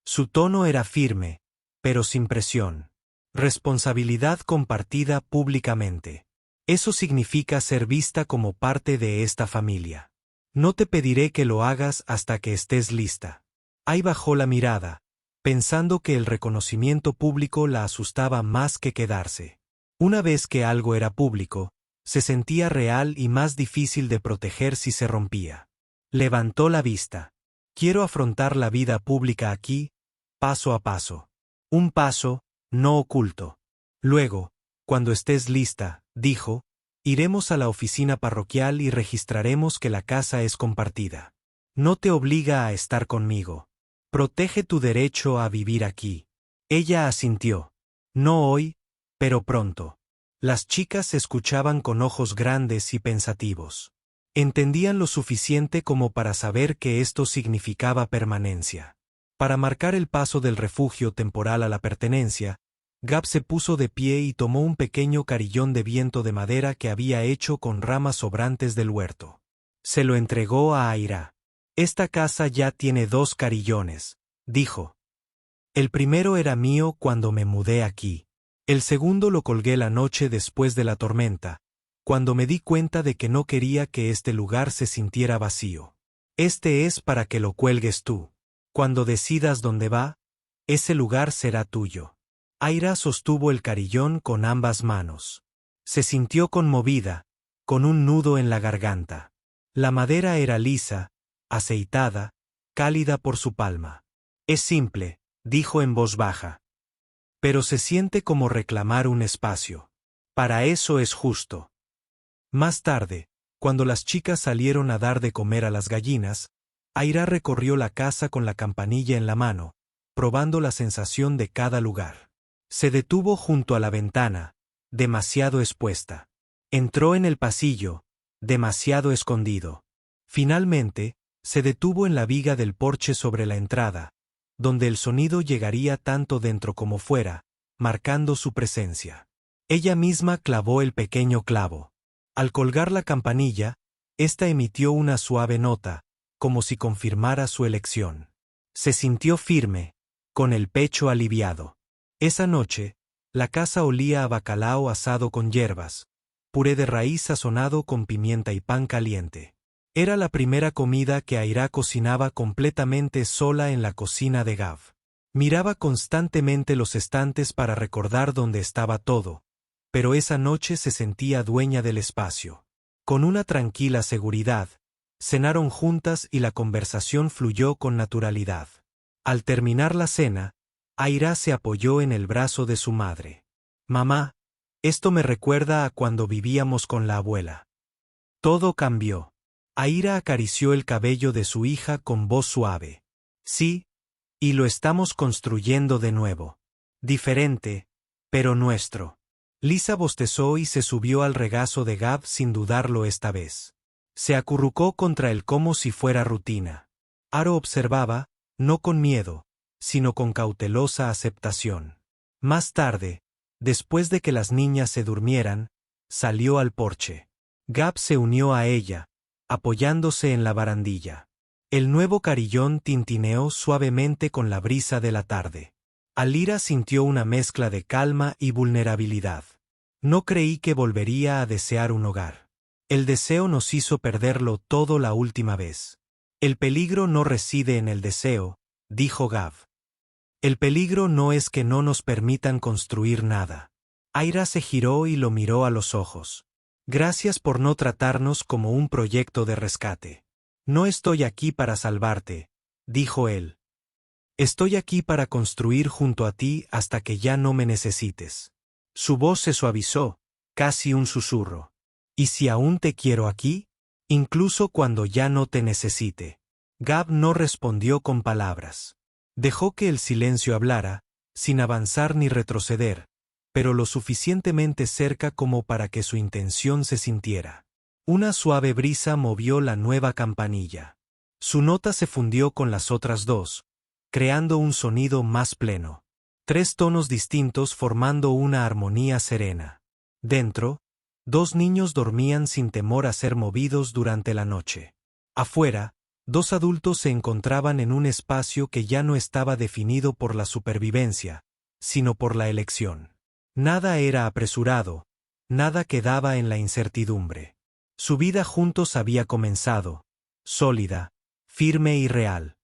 Su tono era firme, pero sin presión. Responsabilidad compartida públicamente. Eso significa ser vista como parte de esta familia. No te pediré que lo hagas hasta que estés lista. Ahí bajó la mirada, pensando que el reconocimiento público la asustaba más que quedarse. Una vez que algo era público, se sentía real y más difícil de proteger si se rompía. Levantó la vista. Quiero afrontar la vida pública aquí, paso a paso. Un paso, no oculto. Luego, cuando estés lista, dijo, iremos a la oficina parroquial y registraremos que la casa es compartida. No te obliga a estar conmigo. Protege tu derecho a vivir aquí. Ella asintió. No hoy, pero pronto. Las chicas escuchaban con ojos grandes y pensativos. Entendían lo suficiente como para saber que esto significaba permanencia. Para marcar el paso del refugio temporal a la pertenencia, Gab se puso de pie y tomó un pequeño carillón de viento de madera que había hecho con ramas sobrantes del huerto. Se lo entregó a Aira. Esta casa ya tiene 2 carillones, dijo. El primero era mío cuando me mudé aquí. El segundo lo colgué la noche después de la tormenta, cuando me di cuenta de que no quería que este lugar se sintiera vacío. Este es para que lo cuelgues tú. Cuando decidas dónde va, ese lugar será tuyo. Aira sostuvo el carillón con ambas manos. Se sintió conmovida, con un nudo en la garganta. La madera era lisa, aceitada, cálida por su palma. Es simple, dijo en voz baja. Pero se siente como reclamar un espacio. Para eso es justo. Más tarde, cuando las chicas salieron a dar de comer a las gallinas, Aira recorrió la casa con la campanilla en la mano, probando la sensación de cada lugar. Se detuvo junto a la ventana, demasiado expuesta. Entró en el pasillo, demasiado escondido. Finalmente, se detuvo en la viga del porche sobre la entrada, donde el sonido llegaría tanto dentro como fuera, marcando su presencia. Ella misma clavó el pequeño clavo. Al colgar la campanilla, ésta emitió una suave nota, como si confirmara su elección. Se sintió firme, con el pecho aliviado. Esa noche, la casa olía a bacalao asado con hierbas, puré de raíz sazonado con pimienta y pan caliente. Era la primera comida que Aira cocinaba completamente sola en la cocina de Gab. Miraba constantemente los estantes para recordar dónde estaba todo, pero esa noche se sentía dueña del espacio. Con una tranquila seguridad, cenaron juntas y la conversación fluyó con naturalidad. Al terminar la cena, Aira se apoyó en el brazo de su madre. Mamá, esto me recuerda a cuando vivíamos con la abuela. Todo cambió. Aira acarició el cabello de su hija con voz suave. Sí, y lo estamos construyendo de nuevo. Diferente, pero nuestro. Lisa bostezó y se subió al regazo de Gab sin dudarlo esta vez. Se acurrucó contra él como si fuera rutina. Aro observaba, no con miedo, sino con cautelosa aceptación. Más tarde, después de que las niñas se durmieran, salió al porche. Gab se unió a ella, apoyándose en la barandilla. El nuevo carillón tintineó suavemente con la brisa de la tarde. Alira sintió una mezcla de calma y vulnerabilidad. No creí que volvería a desear un hogar. El deseo nos hizo perderlo todo la última vez. El peligro no reside en el deseo, dijo Gab. El peligro no es que no nos permitan construir nada. Aira se giró y lo miró a los ojos. Gracias por no tratarnos como un proyecto de rescate. No estoy aquí para salvarte, dijo él. Estoy aquí para construir junto a ti hasta que ya no me necesites. Su voz se suavizó, casi un susurro. ¿Y si aún te quiero aquí? Incluso cuando ya no te necesite. Gab no respondió con palabras. Dejó que el silencio hablara, sin avanzar ni retroceder, pero lo suficientemente cerca como para que su intención se sintiera. Una suave brisa movió la nueva campanilla. Su nota se fundió con las otras dos, creando un sonido más pleno. 3 tonos distintos formando una armonía serena. Dentro, 2 niños dormían sin temor a ser movidos durante la noche. Afuera, 2 adultos se encontraban en un espacio que ya no estaba definido por la supervivencia, sino por la elección. Nada era apresurado, nada quedaba en la incertidumbre. Su vida juntos había comenzado, sólida, firme y real.